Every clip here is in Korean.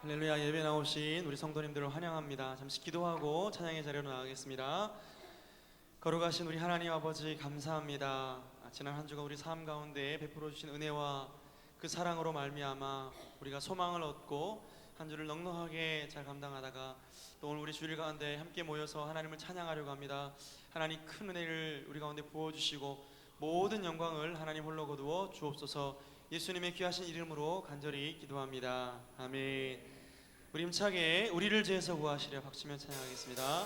할렐루야. 예배 나오신 우리 성도님들을 환영합니다. 잠시 기도하고 찬양의 자리로 나가겠습니다. 거룩하신 우리 하나님 아버지 감사합니다. 지난 한 주가 우리 삶 가운데 베풀어 주신 은혜와 그 사랑으로 말미암아 우리가 소망을 얻고 한 주를 넉넉하게 잘 감당하다가 또 오늘 우리 주일 가운데 함께 모여서 하나님을 찬양하려고 합니다. 하나님 큰 은혜를 우리 가운데 부어주시고 모든 영광을 하나님 홀로 거두어 주옵소서. 예수님의 귀하신 이름으로 간절히 기도합니다. 아멘. 우리 힘차게 우리를 죄에서 구하시려 박수며 찬양하겠습니다.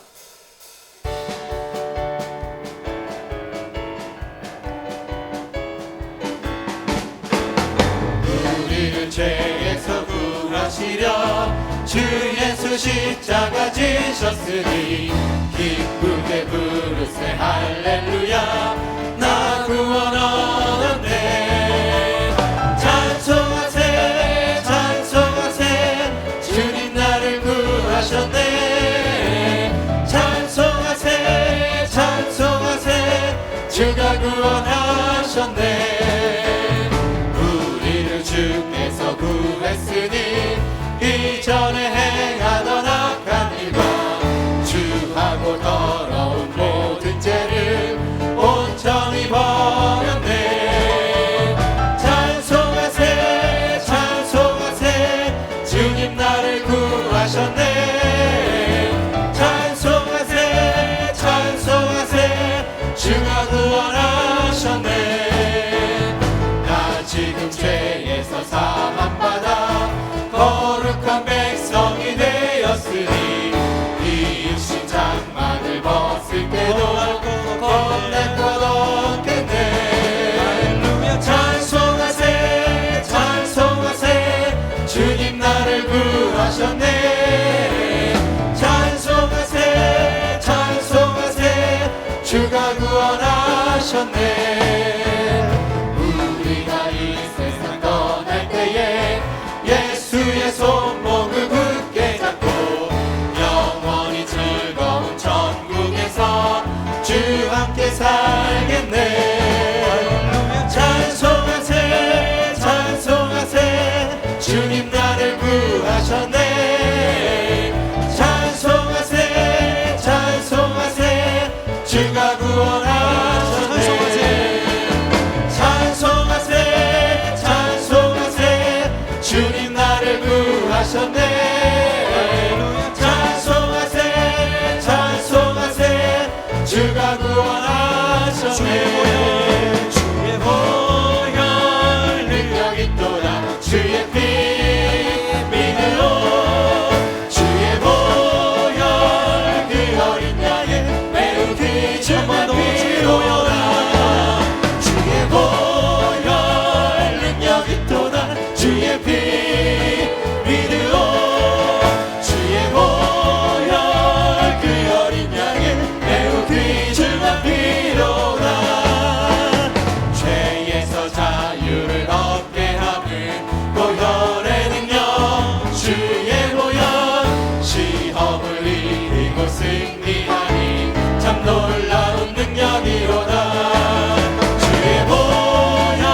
우리를 죄에서 구하시려 주 예수 십자가 지셨으니 기쁘게 부르세 할렐루야. 나 구원 얻었네. 찬송하세 찬송하세 주님 나를 구하셨네. 찬송하세 찬송하세 주가 구원하셨네. 우리를 주께서 구했으니 이전에 행하던 악한 일과 주하고 더러운 모든 죄를 온전히 버렸네. 찬송하세 찬송하세 주님 나를 구하셨네. 찬송하세 찬송하세 주가 구원하셨네. 나 지금 죄에서 사함받아 거룩한 백성이 되었으니 이 육신 장막을 벗을 때도 겁낼 것 없겠네. 찬송하세 찬송하세 주님 나를 구하셨네. 찬송하세 찬송하세 주가 구원하셨네. 우리가 이 세상 떠날 때에 예수의 손목을 굳게 잡고 영원히 즐거운 천국에서 주 함께 살겠네. 찬송하세 찬송하세 주님 나를 구하셨네. 찬송하세 찬송하세 주가 구원하셨네. 찬송하세 찬송하세 주님 나를 구하셨네. 찬송하세 찬송하세 주가 구원하셨네. 주의 보혈 능력 있도다. 주의 피 믿으오. 주의 보혈 그 어린 양의 매우 귀중한 피로다. 주의 보혈 능력 있도다. 주의 피 믿으오. 주의 보혈 그 어린 양의 매우 귀중한 피로다. 죄에서 자유를 얻게 하는 보혈의 능력. 주의 보혈 시험을 이기고 승리하니 참 놀라운 능력이로다. 주의 보혈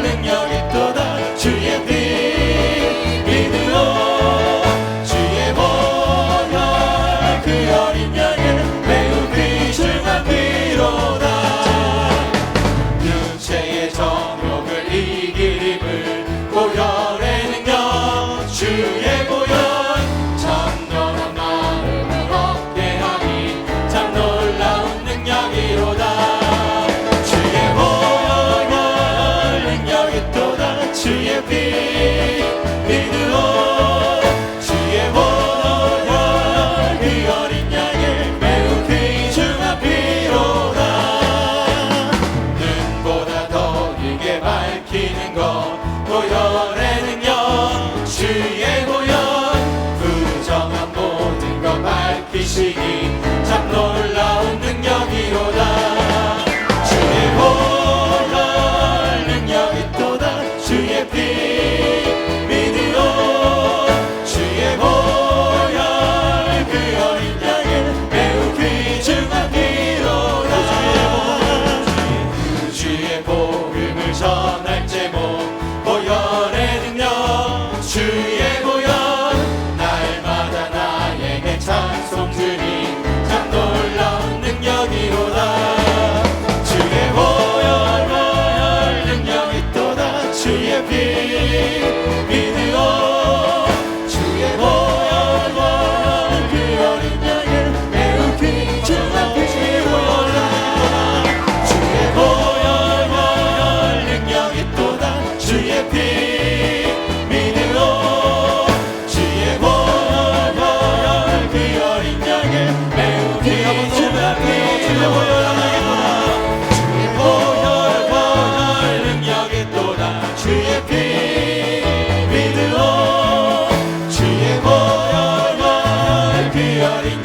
능력 있도다. 주의 피 믿으오. 주의 보혈 그 어린 양의 매우 귀중한 피로다. 육체의 정욕을 이길 힘을 보혈의 능력. 주의 보혈 참전한 마음을 얻게 하니 참 놀라운 능력이로다. 주의 보혈 능력 있도다. 주의 피 믿으오. 주의 보혈 그 어린 양의 매우 귀중한 피로다. 눈보다 더 크게 밝히는 것 보혈의 능력. 주의 보혈 부정한 모든 것 밝히시니 참 놀라운 능력이로다. 주의 보혈 능력 있도다. 주의 피 믿으오. 주의 보혈 그 어린 양의 매우 귀중한 피로다. 그 주의 복음을 전할 제목 보혈의 능력. 주의 보혈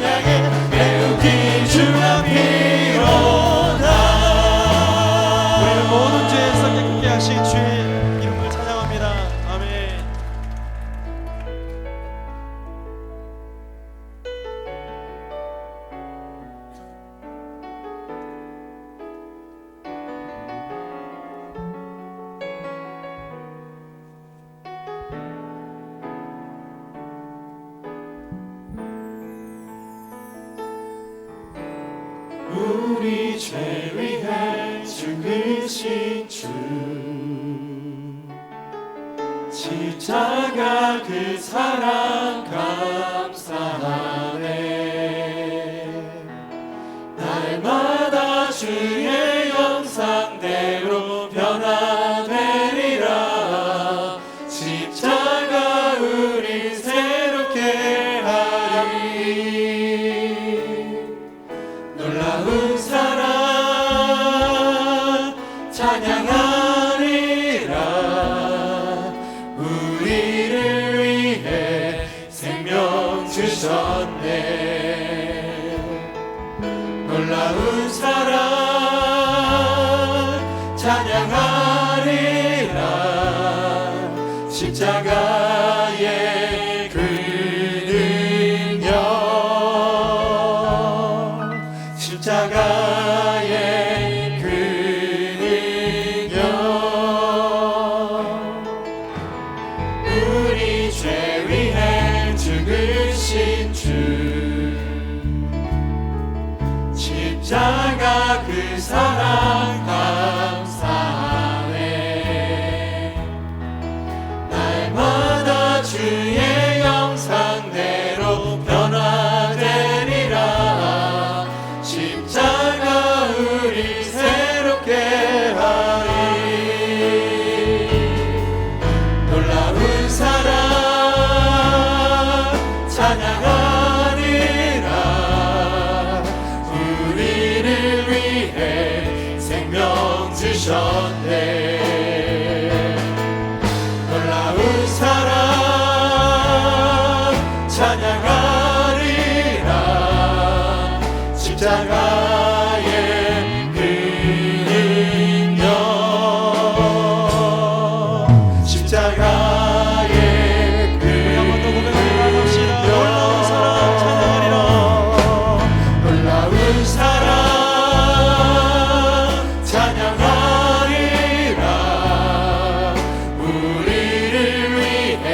향해 매우 귀중한 피로다. 우리를 모든 죄에서 깨끗게 하신 주의 이름을 찬양합니다. 아멘. 우리 죄 위해 죽으신 주 십자가 그 사랑 감사하네. 날마다 주의 형상대로 변화되리라. 십자가 우리 새롭게 하리. 놀라운 사랑 찬양하리라. 우리를 위해 생명 주셨네. 놀라운 사랑 찬양하리라. 십자가의 그 능력, 십자가의 그 능력, 우리 죄 위해 죽으신 주 십자가 그 사랑 감사하네. 날마다 주의 형상대로 변화되리라. 십자가 우리 새롭게 하리. 놀라운 사랑 찬양하리라. 우리를 위해 생명 주셨네. 놀라운 사랑 찬양하리라. 십자가의 그 능력, 십자가의 그 우리 한 번 더 고백합시다. 놀라운 사랑 찬양하리라. 놀라운 사랑 찬양하리라. 우리를 위해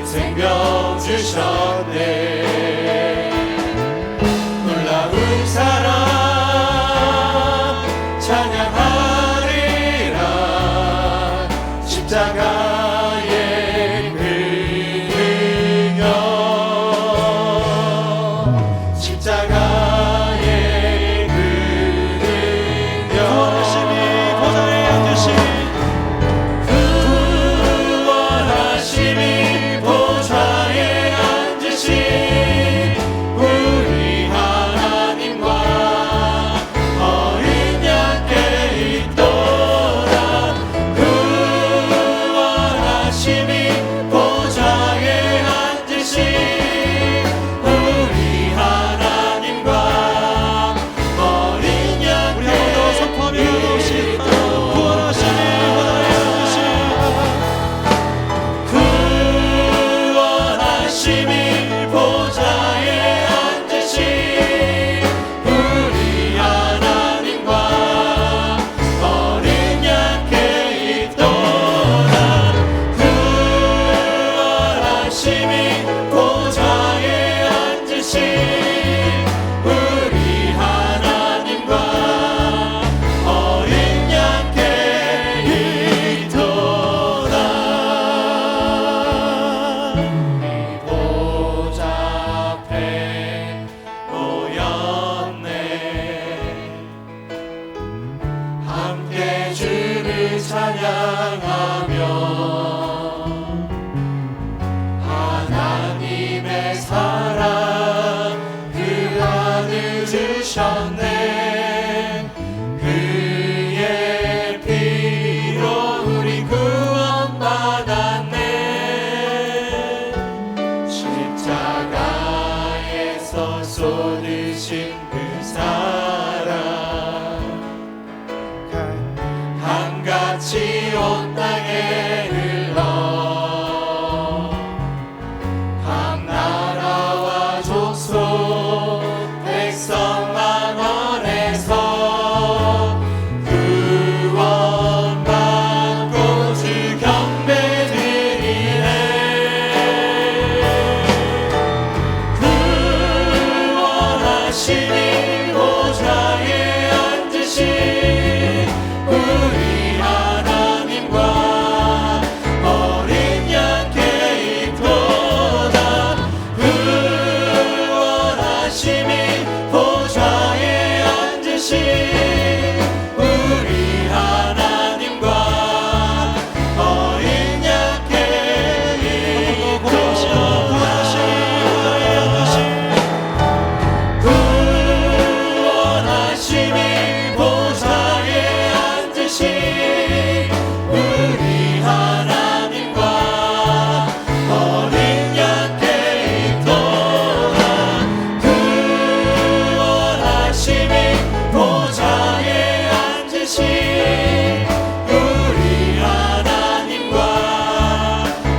생명 주셨네. 놀라운 사랑 찬양하리라. 십자가의 그 능력, 십자가의 그 능력, 구원하심이 보좌에 앉으신 구원하심이 보좌에 앉으신 우리 하나님과 어린 양께 있도다. 구원하심이 보좌에 앉으신 우리 하나님과 어린 우리 한 번 더 양께 선포하며 나갑시다. 구원하심이 보좌에 앉으신 구원하심이 보좌에 앉으신 우리 하나님과 어린 양께 있도다. 구원하심이 보좌에 앉으신 우리 하나님과 어린 양께 있도다. 이 보좌 앞에 모였네. 함께 주를 찬양하며 하나님의 사랑 그 안을 주셨네. 그의 피로 우리 구원받았네. 십자가에서 쏟 얻으신 그 사랑 강같이 온 땅에 흘러 각 나라와 족속 백성만 원해서 구원받고 주 경배 드리네. 구원하시니 보좌에 앉으신 우리 하나님과 어린 양께 있도다. 구원하시니 보좌에 앉으신 우리 하나님과 어린 양께 있도다. 구원하시니 보좌에 앉으신 우리 하나님과 어린 양께 있도다. 구원하시니 보좌에 앉으신 우리 하나님과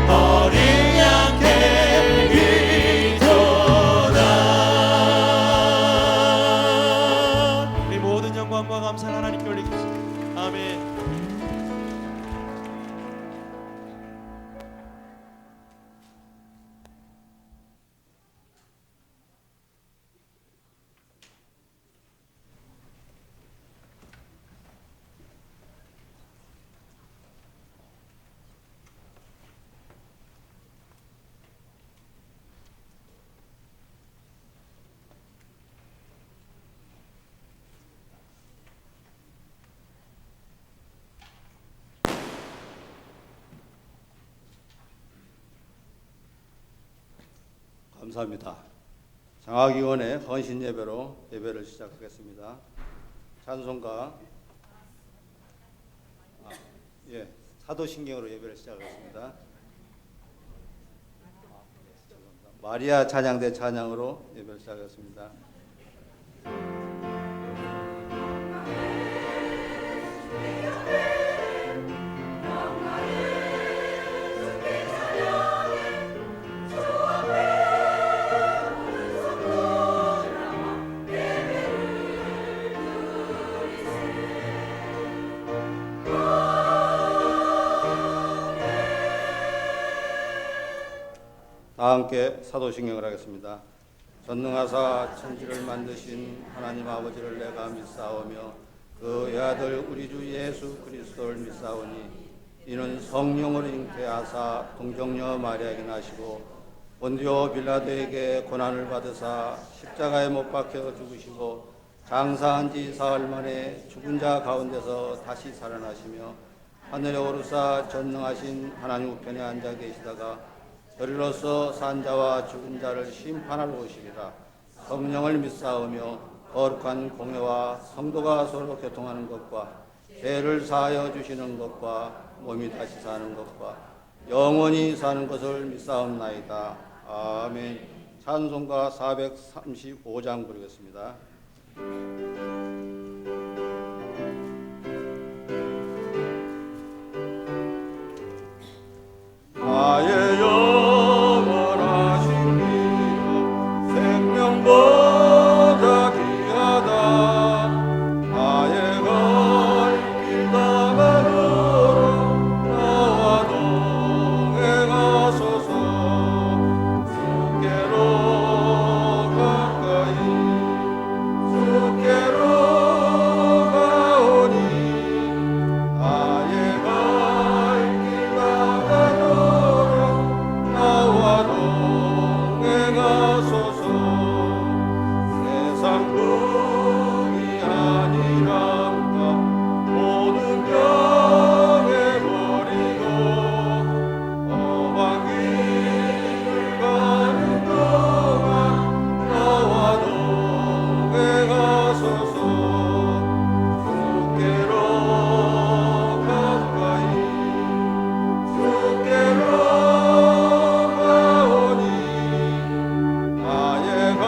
어린 양께 있도다. 우리 모든 영광과 감사를 하나님께 올리겠습니다. 아멘. 감사합니다. 장학위원회 헌신 예배로 예배를 시작하겠습니다. 찬송가 사도신경으로 예배를 시작하겠습니다. 마리아 찬양대 찬양으로 예배를 시작하겠습니다. 다 함께 사도신경을 하겠습니다. 전능하사 천지를 만드신 하나님 아버지를 내가 믿사오며 그 외아들 우리 주 예수 그리스도를 믿사오니 이는 성령으로 잉태하사 동정녀 마리아에게 나시고 본디오 빌라도에게 고난을 받으사 십자가에 못 박혀 죽으시고 장사한 지 사흘 만에 죽은 자 가운데서 다시 살아나시며 하늘에 오르사 전능하신 하나님 우편에 앉아 계시다가 저리로서 산 자와 죽은 자를 심판하러 오시리라. 성령을 믿사오며 거룩한 공회와 성도가 서로 교통하는 것과 죄를 사하여 주시는 것과 몸이 다시 사는 것과 영원히 사는 것을 믿사옵나이다. 아멘. 찬송가 435장 부르겠습니다. 나의 영원하신 이여 생명보다 귀하다. 나의 갈 길 다가도록 나와 동행 하소서. 주께로 가까이 주께로 가오니 나의 갈 길 다가도록 나와 동행하소서. 세상 풍이하니란가 모든 병에 버리고 험한 길을 가는 동안 나와 동행하소서. 주께로 가까이 주께로 가오니 나의 갈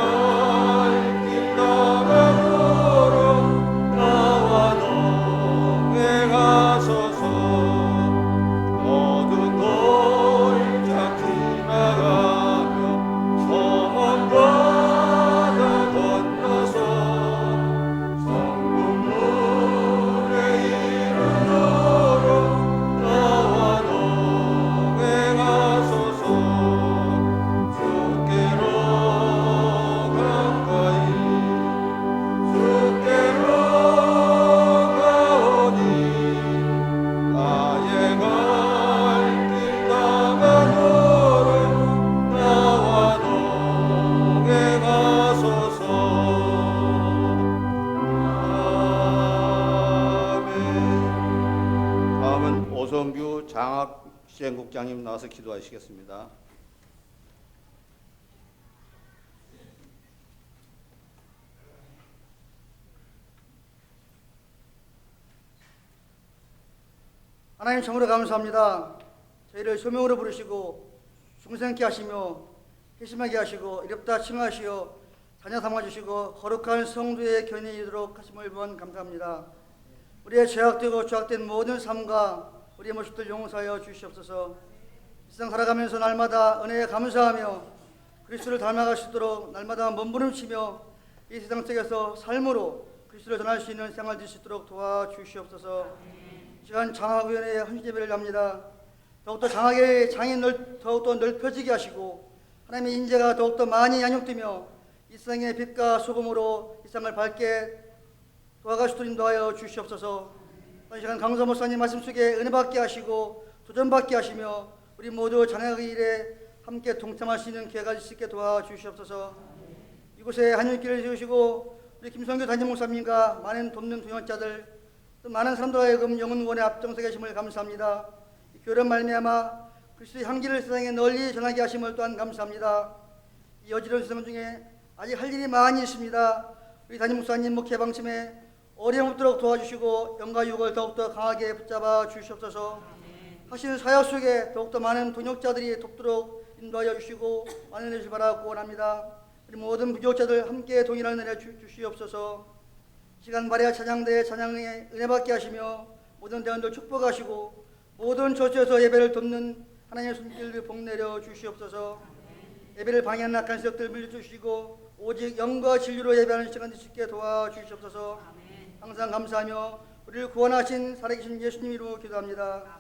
시행국장님 나와서 기도하시겠습니다. 하나님 참으로 감사합니다. 저희를 소명으로 부르시고 중생케 하시며 회심하게 하시고 이롭다 칭하시어 자녀 삼아주시고 거룩한 성도의 견인이 이르도록 하심을 번 감사합니다. 우리의 죄악되고 죄악된 모든 삶과 우리의 모습들 용서하여 주시옵소서. 이 세상 살아가면서 날마다 은혜에 감사하며 그리스도를 닮아갈 수 있도록 날마다 몸부림치며 이 세상 속에서 삶으로 그리스도를 전할 수 있는 생활 될 수 있도록 도와주시옵소서. 시간 장학위원회에 헌신예배를 합니다. 더욱더 장학의 장이 더욱더 넓혀지게 하시고 하나님의 인재가 더욱더 많이 양육되며 이 세상의 빛과 소금으로 이 세상을 밝게 도와가시도록 인도하여 주시옵소서. 이 시간 강사 목사님 말씀 속에 은혜 받게 하시고 도전 받게 하시며 우리 모두 장학의 일에 함께 동참할 수 있는 기회가 있을 수 있게 도와주시옵소서. 이곳에 한일길을 세우시고 우리 김성규 담임 목사님과 많은 돕는 동역자들 또 많은 사람들과 하여금 영혼원에 앞장서 계심을 감사합니다. 이 교회로 말미암아 그리스도의 향기를 세상에 널리 전하게 하심을 또한 감사합니다. 이 어지러운 세상 중에 아직 할 일이 많이 있습니다. 우리 담임 목사님 목회 방침에 어려움 없도록 도와주시고 영과 육을 더욱더 강하게 붙잡아 주시옵소서. 하시는 사역 속에 더욱더 많은 동역자들이 돕도록 인도하여 주시고 많은 은혜 주시기 바라고 원합니다. 우리 모든 부족자들 함께 동일한 은혜 주시옵소서. 시간 마리아 찬양대의 찬양에 은혜 받게 하시며 모든 대원들 축복하시고 모든 처소에서 예배를 돕는 하나님의 손길을 복내려 주시옵소서. 예배를 방해하는 악한 세력들 물려주시고 오직 영과 진리로 예배하는 시간 될 수 있게 도와주시옵소서. 항상 감사하며 우리를 구원하신 살아계신 예수님 이름으로 기도합니다.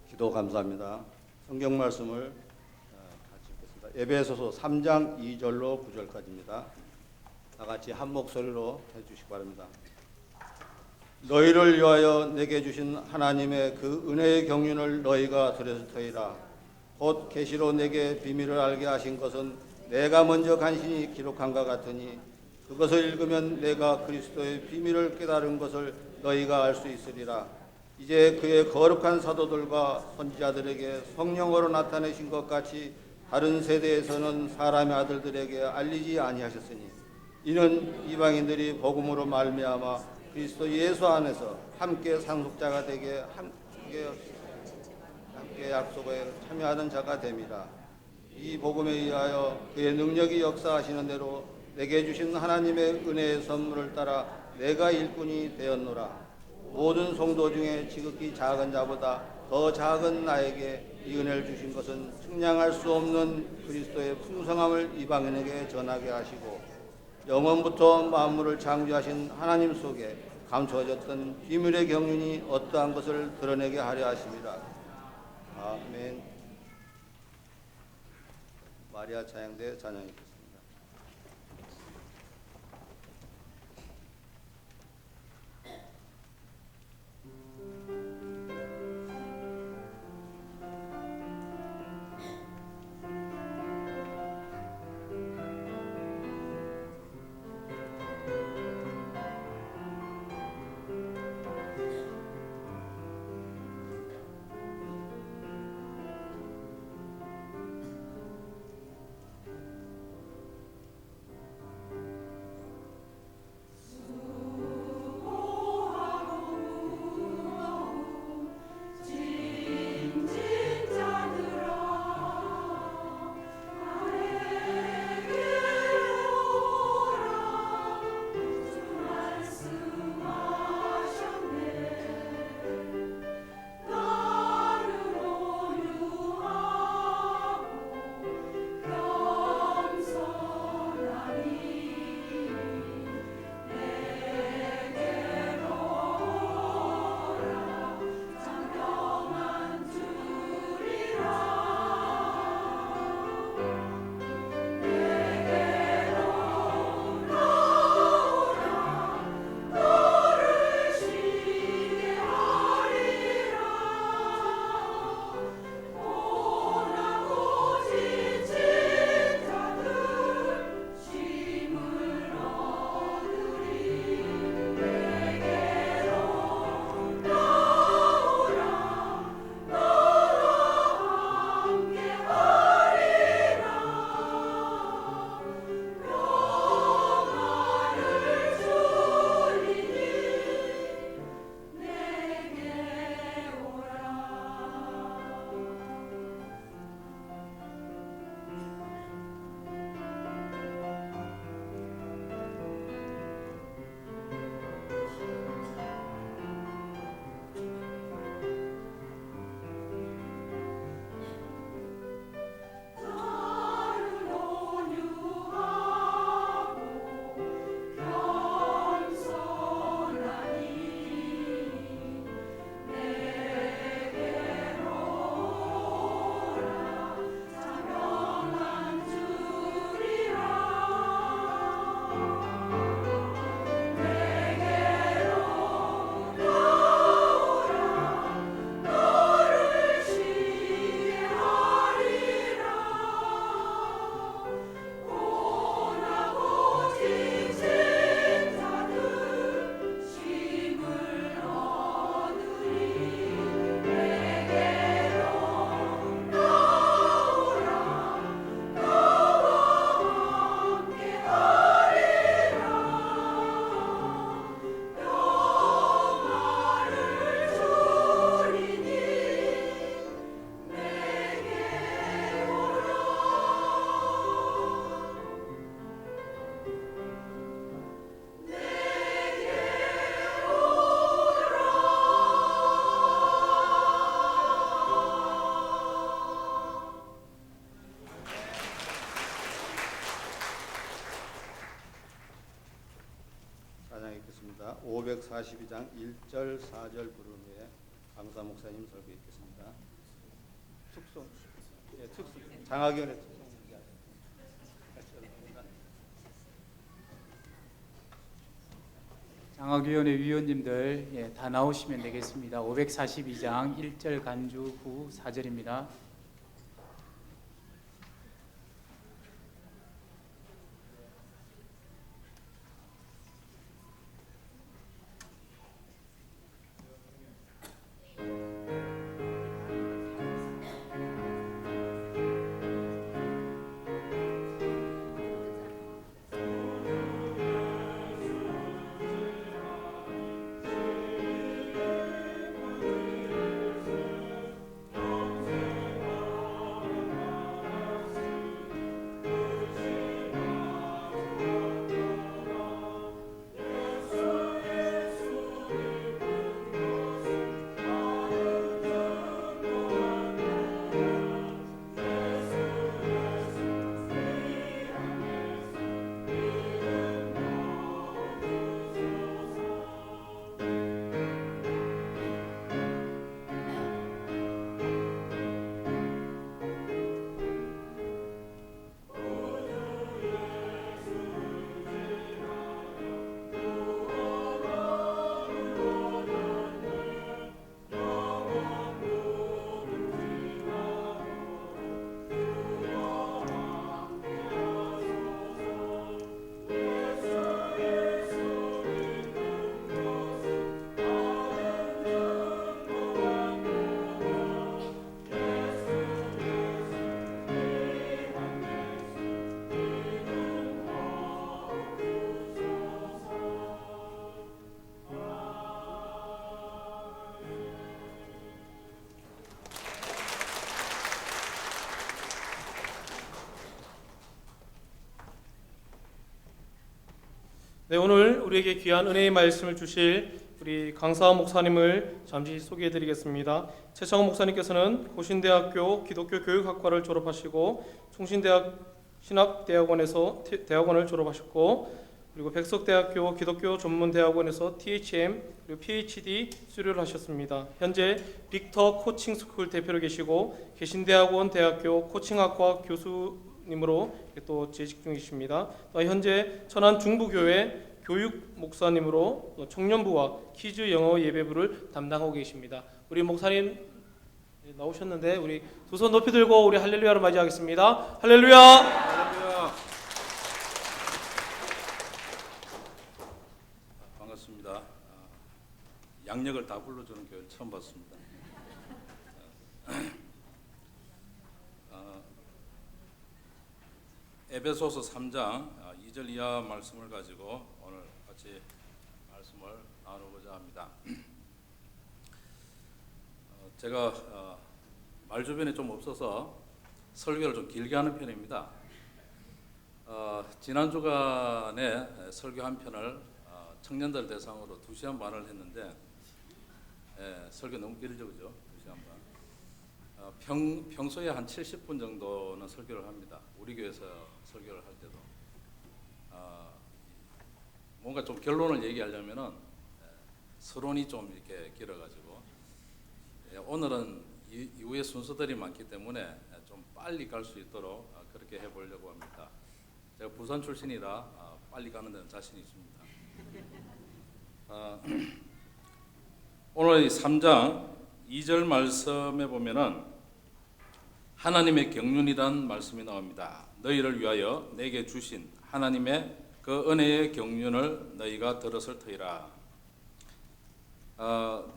기도 감사합니다. 성경 말씀을 같이 읽겠습니다. 에베소서 3장 2절로 9절까지입니다. 다 같이 한 목소리로 해주시기 바랍니다. 너희를 위하여 내게 주신 하나님의 그 은혜의 경륜을 너희가 들었을 터이라. 곧 계시로 내게 비밀을 알게 하신 것은 내가 먼저 간신히 기록한 것 같으니 그것을 읽으면 내가 그리스도의 비밀을 깨달은 것을 너희가 알 수 있으리라. 이제 그의 거룩한 사도들과 선지자들에게 성령으로 나타내신 것 같이 다른 세대에서는 사람의 아들들에게 알리지 아니하셨으니 이는 이방인들이 복음으로 말미암아 그리스도 예수 안에서 함께 상속자가 되게 함께 약속에 참여하는 자가 됨이라. 이 복음에 의하여 그의 능력이 역사하시는 대로 내게 주신 하나님의 은혜의 선물을 따라 내가 일꾼이 되었노라. 모든 성도 중에 지극히 작은 자보다 더 작은 나에게 이 은혜를 주신 것은 측량할 수 없는 그리스도의 풍성함을 이방인에게 전하게 하시고 영원부터 만물을 창조하신 하나님 속에 감추어졌던 비밀의 경륜이 어떠한 것을 드러내게 하려 하심이라. 아멘. 마리아 찬양대 찬양이 있겠습니다. 542장 1절 4절 부른 후에 강사 목사님 설교 있겠습니다. 특송, 예, 특송, 장학위원회 특송. 장학위원회 위원님들 다 나오시면 되겠습니다. 542장 1절 간주 후 4절입니다. 네, 오늘 우리에게 귀한 은혜의 말씀을 주실 우리 강사원 목사님을 잠시 소개해드리겠습니다. 최창원 목사님께서는 고신대학교 기독교 교육학과를 졸업하시고 충신대학 신학대학원에서 대학원을 졸업하셨고, 그리고 백석대학교 기독교 전문대학원에서 THM 그리고 PhD 수료를 하셨습니다. 현재 빅터 코칭스쿨 대표로 계시고 계신대학원 대학교 코칭학과 교수님으로 또 재직 중이십니다. 또 현재 천안 중부교회 교육 목사님으로 청년부와 키즈 영어 예배부를 담당하고 계십니다. 우리 목사님 나오셨는데 우리 두 손 높이 들고 우리 할렐루야로 맞이하겠습니다. 할렐루야. 할렐루야. 반갑습니다. 양력을 다 불러주는 교회를 처음 봤습니다. 에베소서 3장 2절 이하 말씀을 가지고 오늘 같이 말씀을 나누고자 합니다. 제가 말 주변에 좀 없어서 설교를 좀 길게 하는 편입니다. 지난 주간에 설교 한 편을 청년들 대상으로 2시간 반을 했는데 설교 너무 길죠, 그죠? 2시간 반. 평소에 한 70분 정도는 설교를 합니다. 우리 교회에서 설교를 할 때도 뭔가 좀 결론을 얘기하려면은 서론이 좀 이렇게 길어가지고 오늘은 이후에 순서들이 많기 때문에 좀 빨리 갈 수 있도록 그렇게 해보려고 합니다. 제가 부산 출신이라 빨리 가는 데는 자신이 있습니다. 오늘 3장 2절 말씀에 보면은 하나님의 경륜이란 말씀이 나옵니다. 너희를 위하여 내게 주신 하나님의 그 은혜의 경륜을 너희가 들었을 터이라.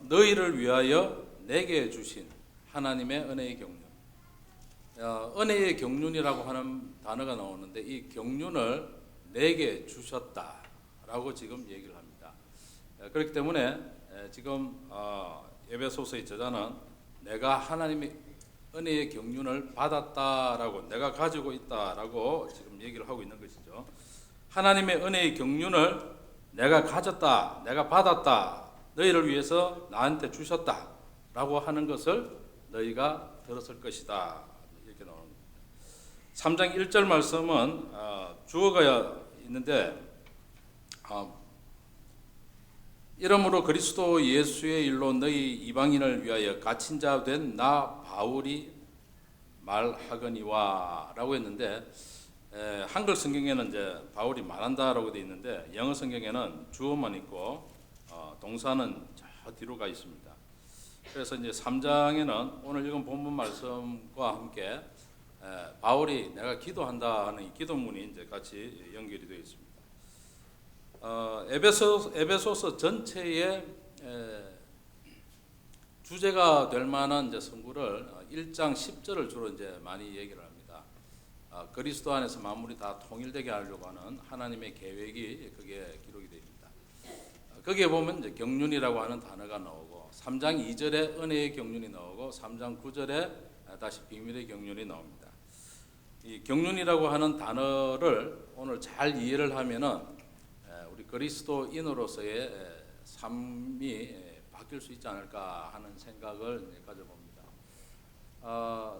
너희를 위하여 내게 주신 하나님의 은혜의 경륜. 은혜의 경륜이라고 하는 단어가 나오는데 이 경륜을 내게 주셨다라고 지금 얘기를 합니다. 그렇기 때문에 지금 에베소서의 저자는 내가 하나님의 은혜의 경륜을 받았다라고, 내가 가지고 있다라고 지금 얘기를 하고 있는 것이죠. 하나님의 은혜의 경륜을 내가 가졌다, 내가 받았다, 너희를 위해서 나한테 주셨다라고 하는 것을 너희가 들었을 것이다, 이렇게 나옵니다. 3장 1절 말씀은 주어가 있는데 이러므로 그리스도 예수의 일로 너희 이방인을 위하여 갇힌 자 된 나 바울이 말하거니와라고 했는데, 한글 성경에는 이제 바울이 말한다라고 되어 있는데 영어 성경에는 주어만 있고 동사는 저 뒤로 가 있습니다. 그래서 이제 3장에는 오늘 읽은 본문 말씀과 함께 바울이 내가 기도한다 하는 이 기도문이 이제 같이 연결이 되어 있습니다. 에베소서 전체의 주제가 될 만한 이제 성구를 1장 10절을 주로 이제 많이 얘기를 합니다. 그리스도 안에서 만물이 다 통일되게 하려고 하는 하나님의 계획이 그게 기록이 됩니다. 거기에 보면 이제 경륜이라고 하는 단어가 나오고 3장 2절에 은혜의 경륜이 나오고 3장 9절에 다시 비밀의 경륜이 나옵니다. 이 경륜이라고 하는 단어를 오늘 잘 이해를 하면은 우리 그리스도인으로서의 삶이 바뀔 수 있지 않을까 하는 생각을 가져봅니다.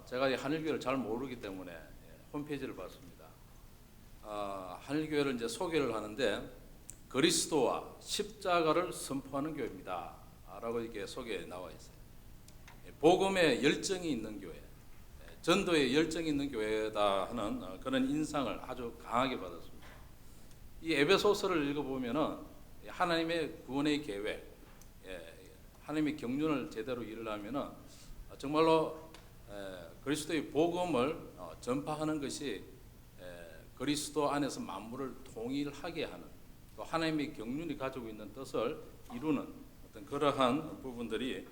제가 이 한일교회를 잘 모르기 때문에 홈페이지를 봤습니다. 한일교회를 이제 소개를 하는데 그리스도와 십자가를 선포하는 교회입니다. 라고 이렇게 소개에 나와 있어요. 복음에 열정이 있는 교회, 전도에 열정이 있는 교회다 하는 그런 인상을 아주 강하게 받았습니다. 이 에베소서를 읽어보면은 하나님의 구원의 계획, 하나님의 경륜을 제대로 이루려면은 정말로 그리스도의 복음을 전파하는 것이 그리스도 안에서 만물을 통일하게 하는, 또 하나님의 경륜이 가지고 있는 뜻을 이루는 어떤 그러한 부분들이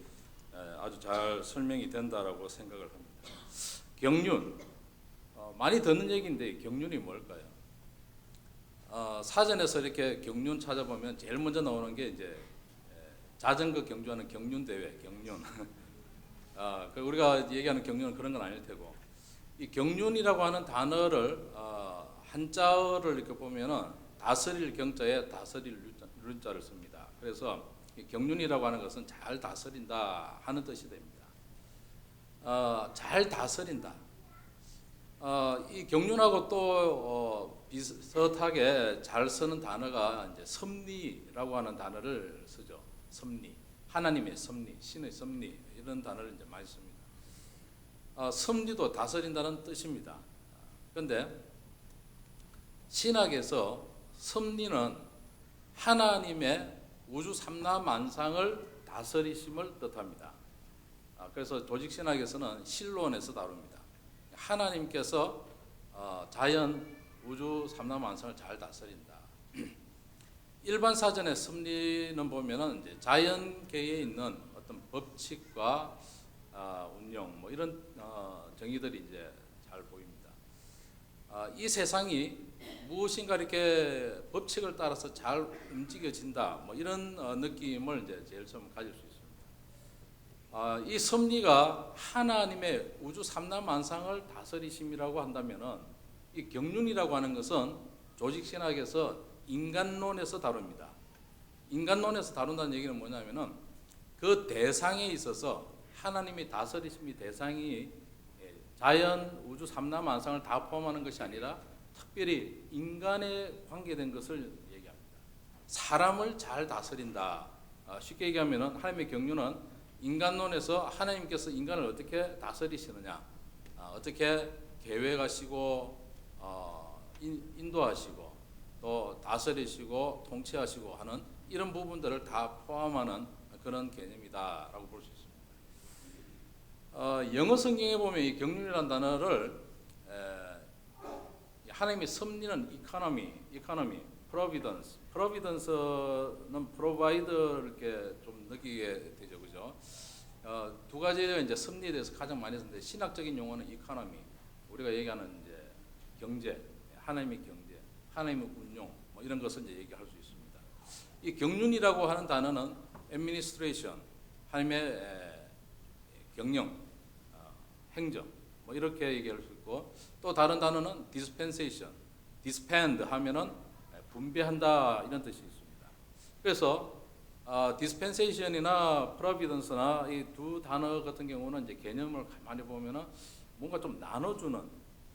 아주 잘 설명이 된다라고 생각을 합니다. 경륜, 많이 듣는 얘기인데 경륜이 뭘까요? 사전에서 이렇게 경륜 찾아보면 제일 먼저 나오는 게 이제 자전거 경주하는 경륜 대회, 경륜. 우리가 얘기하는 경륜은 그런 건 아닐 테고, 이 경륜이라고 하는 단어를 한자어를 이렇게 보면은 다스릴 경자에 다스릴 륜자를 씁니다. 그래서 이 경륜이라고 하는 것은 잘 다스린다 하는 뜻이 됩니다. 잘 다스린다. 이 경륜하고 또 비슷하게 잘 쓰는 단어가 이제 섭리라고 하는 단어를 쓰죠. 섭리, 하나님의 섭리, 신의 섭리, 이런 단어를 이제 많이 씁니다. 섭리도 다스린다는 뜻입니다. 그런데 신학에서 섭리는 하나님의 우주 삼라만상을 다스리심을 뜻합니다. 그래서 조직신학에서는 신론에서 다룹니다. 하나님께서 자연, 우주 삼라만상을 잘 다스린다. 일반 사전의 섭리는 보면은 이제 자연계에 있는 어떤 법칙과 운영, 뭐 이런 정의들이 이제 잘 보입니다. 이 세상이 무엇인가 이렇게 법칙을 따라서 잘 움직여진다, 뭐 이런 느낌을 이제 제일 처음 가질 수 있습니다. 이 섭리가 하나님의 우주 삼라만상을 다스리심이라고 한다면은 이 경륜이라고 하는 것은 조직신학에서 인간론에서 다룹니다. 인간론에서 다룬다는 얘기는 뭐냐면은 그 대상에 있어서 하나님의 다스리심의 대상이 자연, 우주 삼라만상을 다 포함하는 것이 아니라 특별히 인간에 관계된 것을 얘기합니다. 사람을 잘 다스린다. 쉽게 얘기하면은 하나님의 경륜은 인간론에서 하나님께서 인간을 어떻게 다스리시느냐, 어떻게 계획하시고 인도하시고 또 다스리시고 통치하시고 하는 이런 부분들을 다 포함하는 그런 개념이다라고 볼 수 있습니다. 영어 성경에 보면 이 경륜이라는 단어를 하나님의 섭리는 economy, providence는 provide 이렇게 좀 느끼게 되죠, 그죠? 두 가지의 이제 섭리에 대해서 가장 많이 쓰는데 신학적인 용어는 economy, 우리가 얘기하는 이제 경제, 하나님의 경제, 하나님의 운용, 뭐 이런 것을 이제 얘기할 수 있습니다. 이 경륜이라고 하는 단어는 administration, 하나님의 경영, 행정, 뭐 이렇게 얘기할 수 있고, 또 다른 단어는 dispensation, disband 하면은 분배한다 이런 뜻이 있습니다. 그래서 dispensation이나 providence나 이 두 단어 같은 경우는 이제 개념을 가만히 보면은 뭔가 좀 나눠주는,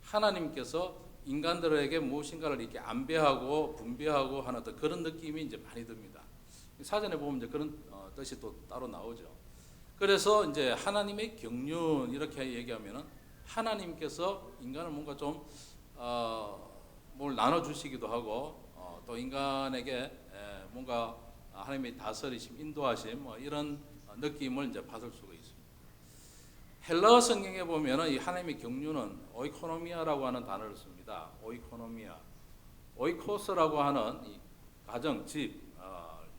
하나님께서 인간들에게 무엇인가를 이렇게 안배하고 분배하고 하는 그런 느낌이 이제 많이 듭니다. 사전에 보면 이제 그런 뜻이 또 따로 나오죠. 그래서 이제 하나님의 경륜 이렇게 얘기하면은 하나님께서 인간을 뭔가 좀 뭘 나눠 주시기도 하고 또 인간에게 뭔가 하나님의 다스리심, 인도하심 뭐 이런 느낌을 이제 받을 수가 있습니다. 헬라어 성경에 보면은 이 하나님의 경륜은 오이코노미아라고 하는 단어를 씁니다. 오이코노미아, 오이코스라고 하는 이 가정, 집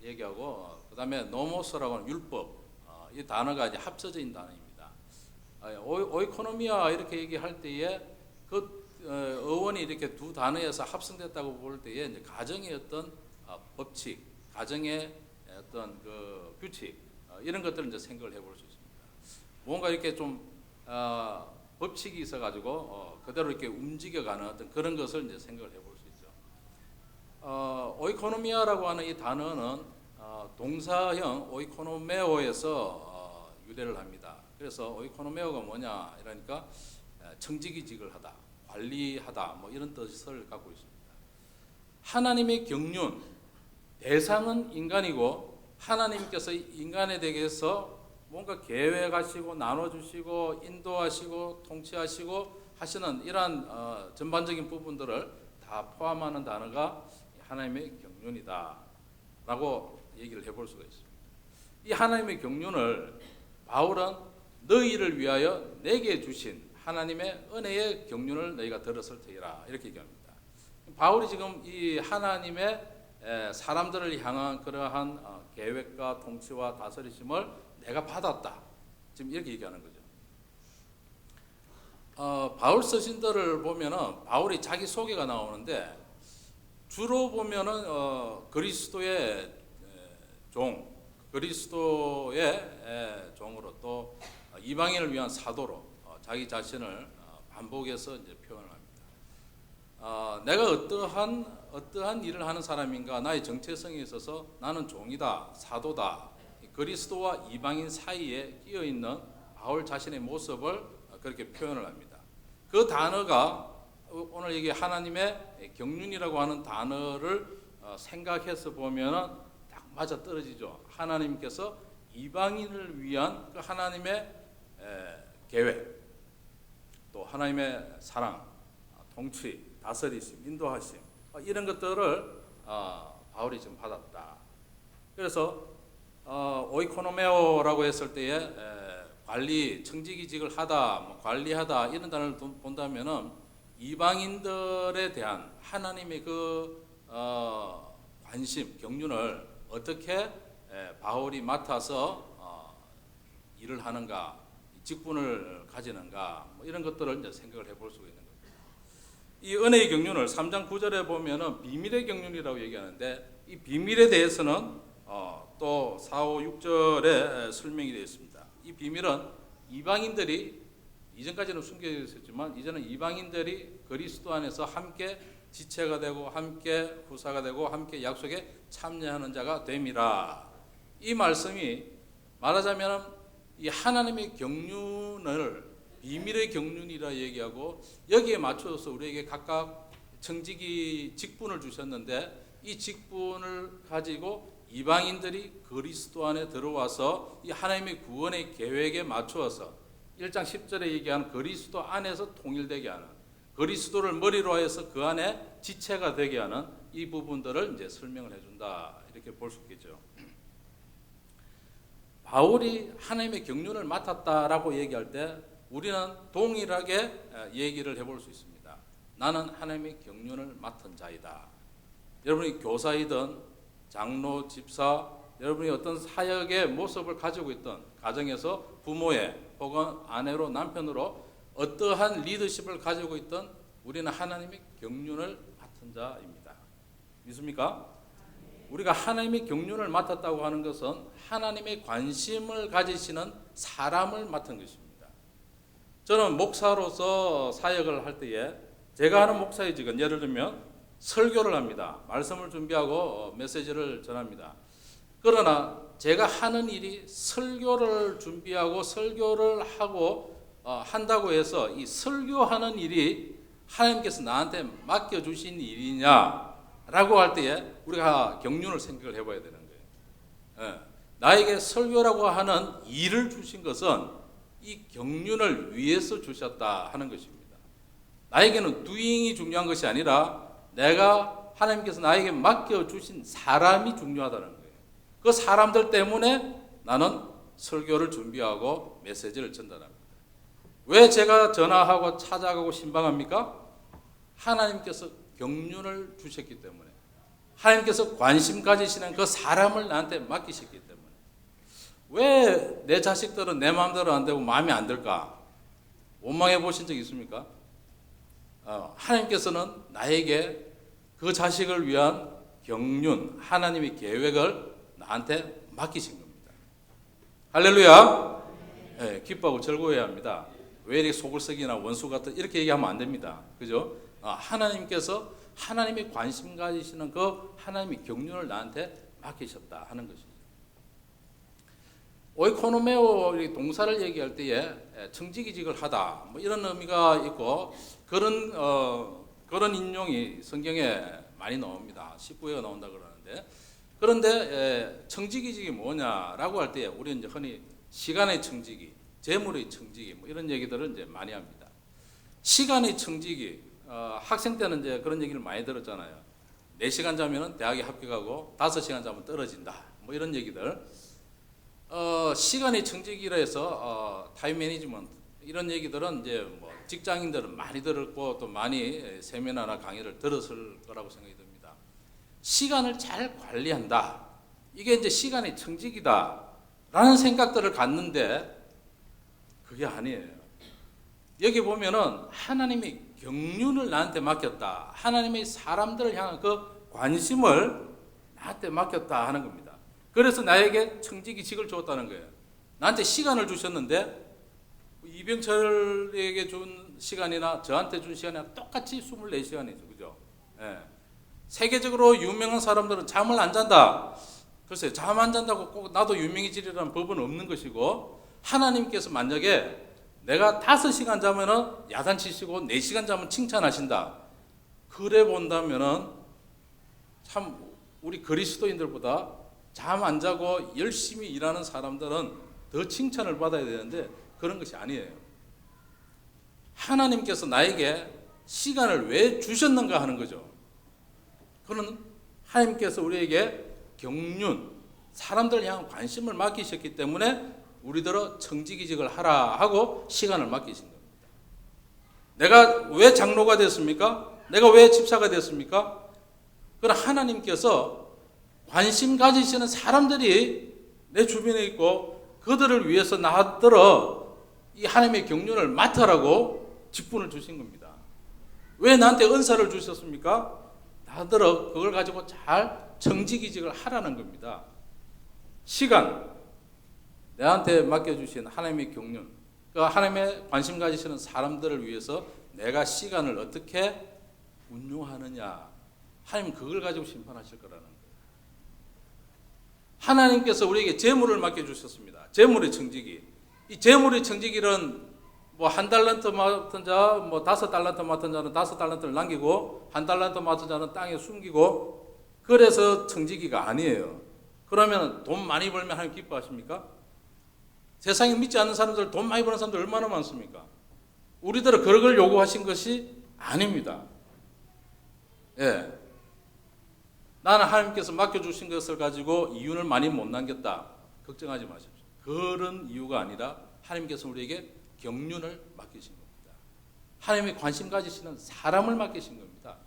얘기하고 그다음에 노모스라고 하는 율법 이 단어가 이제 합쳐진 단어입니다. 오이코노미아 이렇게 얘기할 때에 그 어원이 이렇게 두 단어에서 합성됐다고 볼 때에 이제 가정의 어떤 법칙, 가정의 어떤 그 규칙 이런 것들을 이제 생각을 해볼 수 있습니다. 뭔가 이렇게 좀 법칙이 있어가지고 그대로 이렇게 움직여가는 어떤 그런 것을 이제 생각을 해볼 수 있죠. 오이코노미아라고 하는 이 단어는 동사형 오이코노메오에서 유래를 합니다. 그래서 오이코노메오가 뭐냐 이러니까 청지기직을 하다, 관리하다 뭐 이런 뜻을 갖고 있습니다. 하나님의 경륜 대상은 인간이고 하나님께서 인간에 대해서 뭔가 계획하시고 나눠주시고 인도하시고 통치하시고 하시는 이러한 전반적인 부분들을 다 포함하는 단어가 하나님의 경륜이다 라고 얘기를 해볼 수가 있습니다. 이 하나님의 경륜을 바울은 너희를 위하여 내게 주신 하나님의 은혜의 경륜을 너희가 들었을 테이라 이렇게 얘기합니다. 바울이 지금 이 하나님의 사람들을 향한 그러한 계획과 통치와 다스리심을 내가 받았다 지금 이렇게 얘기하는 거죠. 바울 서신들을 보면은 바울이 자기 소개가 나오는데 주로 보면은 그리스도의 종, 그리스도의 종으로 또 이방인을 위한 사도로 자기 자신을 반복해서 이제 표현을 합니다. 내가 어떠한 일을 하는 사람인가, 나의 정체성에 있어서 나는 종이다, 사도다. 그리스도와 이방인 사이에 끼어 있는 바울 자신의 모습을 그렇게 표현을 합니다. 그 단어가 오늘 이게 하나님의 경륜이라고 하는 단어를 생각해서 보면은 딱 맞아 떨어지죠. 하나님께서 이방인을 위한 그 하나님의 계획, 또 하나님의 사랑, 통치, 다스리심, 인도하심 이런 것들을 바울이 지금 받았다. 그래서 오이코노메오라고 했을 때에 관리, 청지기직을 하다, 뭐 관리하다 이런 단어를 본다면은 이방인들에 대한 하나님의 그 관심, 경륜을 어떻게 바울이 맡아서 일을 하는가, 직분을 가지는가 뭐 이런 것들을 이제 생각을 해볼 수가 있는 겁니다. 이 은혜의 경륜을 3장 9절에 보면은 비밀의 경륜이라고 얘기하는데 이 비밀에 대해서는 또 4, 5, 6절에 설명이 되어 있습니다. 이 비밀은 이방인들이 이전까지는 숨겨져 있었지만 이제는 이방인들이 그리스도 안에서 함께 지체가 되고 함께 후사가 되고 함께 약속에 참여하는 자가 됨이라. 이 말씀이 말하자면 이 하나님의 경륜을 비밀의 경륜이라 얘기하고 여기에 맞춰서 우리에게 각각 청지기 직분을 주셨는데 이 직분을 가지고 이방인들이 그리스도 안에 들어와서 이 하나님의 구원의 계획에 맞추어서 1장 10절에 얘기하는 그리스도 안에서 통일되게 하는, 그리스도를 머리로 해서 그 안에 지체가 되게 하는 이 부분들을 이제 설명을 해준다 이렇게 볼 수 있겠죠. 바울이 하나님의 경륜을 맡았다라고 얘기할 때 우리는 동일하게 얘기를 해볼 수 있습니다. 나는 하나님의 경륜을 맡은 자이다. 여러분이 교사이든 장로, 집사, 여러분이 어떤 사역의 모습을 가지고 있던 가정에서 부모의 혹은 아내로 남편으로 어떠한 리더십을 가지고 있던 우리는 하나님의 경륜을 맡은 자입니다. 믿습니까? 우리가 하나님의 경륜을 맡았다고 하는 것은 하나님의 관심을 가지시는 사람을 맡은 것입니다. 저는 목사로서 사역을 할 때에 제가 하는 목사의 직은 예를 들면 설교를 합니다. 말씀을 준비하고 메시지를 전합니다. 그러나 제가 하는 일이 설교를 준비하고 설교를 하고 한다고 해서 이 설교하는 일이 하나님께서 나한테 맡겨주신 일이냐라고 할 때에 우리가 경륜을 생각을 해봐야 되는 거예요. 나에게 설교라고 하는 일을 주신 것은 이 경륜을 위해서 주셨다 하는 것입니다. 나에게는 doing이 중요한 것이 아니라 내가 하나님께서 나에게 맡겨주신 사람이 중요하다는 거예요. 그 사람들 때문에 나는 설교를 준비하고 메시지를 전달합니다. 왜 제가 전화하고 찾아가고 신방합니까? 하나님께서 경륜을 주셨기 때문에, 하나님께서 관심 가지시는 그 사람을 나한테 맡기셨기 때문에. 왜 내 자식들은 내 마음대로 안 되고 마음에 안 들까? 원망해 보신 적 있습니까? 하나님께서는 나에게 그 자식을 위한 경륜, 하나님의 계획을 나한테 맡기신 겁니다. 할렐루야. 네, 기뻐하고 즐거워해야 합니다. 왜 이렇게 속을 썩이나 원수 같은 이렇게 얘기하면 안 됩니다. 그죠? 하나님께서 하나님이 관심 가지시는 그 하나님의 경륜을 나한테 맡기셨다 하는 것이죠. 오이코노메오 동사를 얘기할 때에 청지기직을 하다 뭐 이런 의미가 있고 그런 인용이 성경에 많이 나옵니다. 19회가 나온다 그러는데, 그런데 청지기직이 뭐냐라고 할 때 우리는 이제 흔히 시간의 청지기, 재물의 청지기 뭐 이런 얘기들을 이제 많이 합니다. 시간의 청지기, 학생 때는 이제 그런 얘기를 많이 들었잖아요. 4시간 자면은 대학에 합격하고 5시간 자면 떨어진다 뭐 이런 얘기들. 시간의 청지기라 해서 타임 매니지먼트 이런 얘기들은 이제 뭐 직장인들은 많이 들었고 또 많이 세미나나 강의를 들었을 거라고 생각이 듭니다. 시간을 잘 관리한다, 이게 이제 시간의 청지기다라는 생각들을 갖는데 그게 아니에요. 여기 보면은 하나님의 경륜을 나한테 맡겼다, 하나님의 사람들을 향한 그 관심을 나한테 맡겼다 하는 겁니다. 그래서 나에게 청지기직을 주었다는 거예요. 나한테 시간을 주셨는데 이병철에게 준 시간이나 저한테 준 시간이나 똑같이 24시간이죠. 그죠? 예. 세계적으로 유명한 사람들은 잠을 안 잔다. 글쎄요, 잠 안 잔다고 꼭 나도 유명해지리라는 법은 없는 것이고, 하나님께서 만약에 내가 5시간 자면은 야단치시고 4시간 자면 칭찬하신다. 그래 본다면은 참 우리 그리스도인들보다 잠 안 자고 열심히 일하는 사람들은 더 칭찬을 받아야 되는데 그런 것이 아니에요. 하나님께서 나에게 시간을 왜 주셨는가 하는 거죠. 그는 하나님께서 우리에게 경륜, 사람들 향한 관심을 맡기셨기 때문에 우리들은 청지기직을 하라 하고 시간을 맡기신 겁니다. 내가 왜 장로가 됐습니까? 내가 왜 집사가 됐습니까? 그건 하나님께서 관심 가지시는 사람들이 내 주변에 있고 그들을 위해서 나더러 이 하나님의 경륜을 맡으라고 직분을 주신 겁니다. 왜 나한테 은사를 주셨습니까? 나더러 그걸 가지고 잘 청지기직을 하라는 겁니다. 시간, 내한테 맡겨주신 하나님의 경륜, 그 하나님의 관심 가지시는 사람들을 위해서 내가 시간을 어떻게 운용하느냐, 하나님 그걸 가지고 심판하실 거라는 거예요. 하나님께서 우리에게 재물을 맡겨주셨습니다. 재물의 청지기. 이 재물의 청지기는 뭐 1달란트 맡은 자, 뭐 5달란트 맡은 자는 5달란트를 남기고 1달란트 맡은 자는 땅에 숨기고, 그래서 청지기가 아니에요. 그러면 돈 많이 벌면 하나님 기뻐하십니까? 세상에 믿지 않는 사람들, 돈 많이 버는 사람들 얼마나 많습니까? 우리들은 그런 걸 요구하신 것이 아닙니다. 예. 나는 하나님께서 맡겨주신 것을 가지고 이윤을 많이 못 남겼다, 걱정하지 마십시오. 그런 이유가 아니라 하나님께서 우리에게 경륜을 맡기신 겁니다. 하나님의 관심 가지시는 사람을 맡기신 겁니다.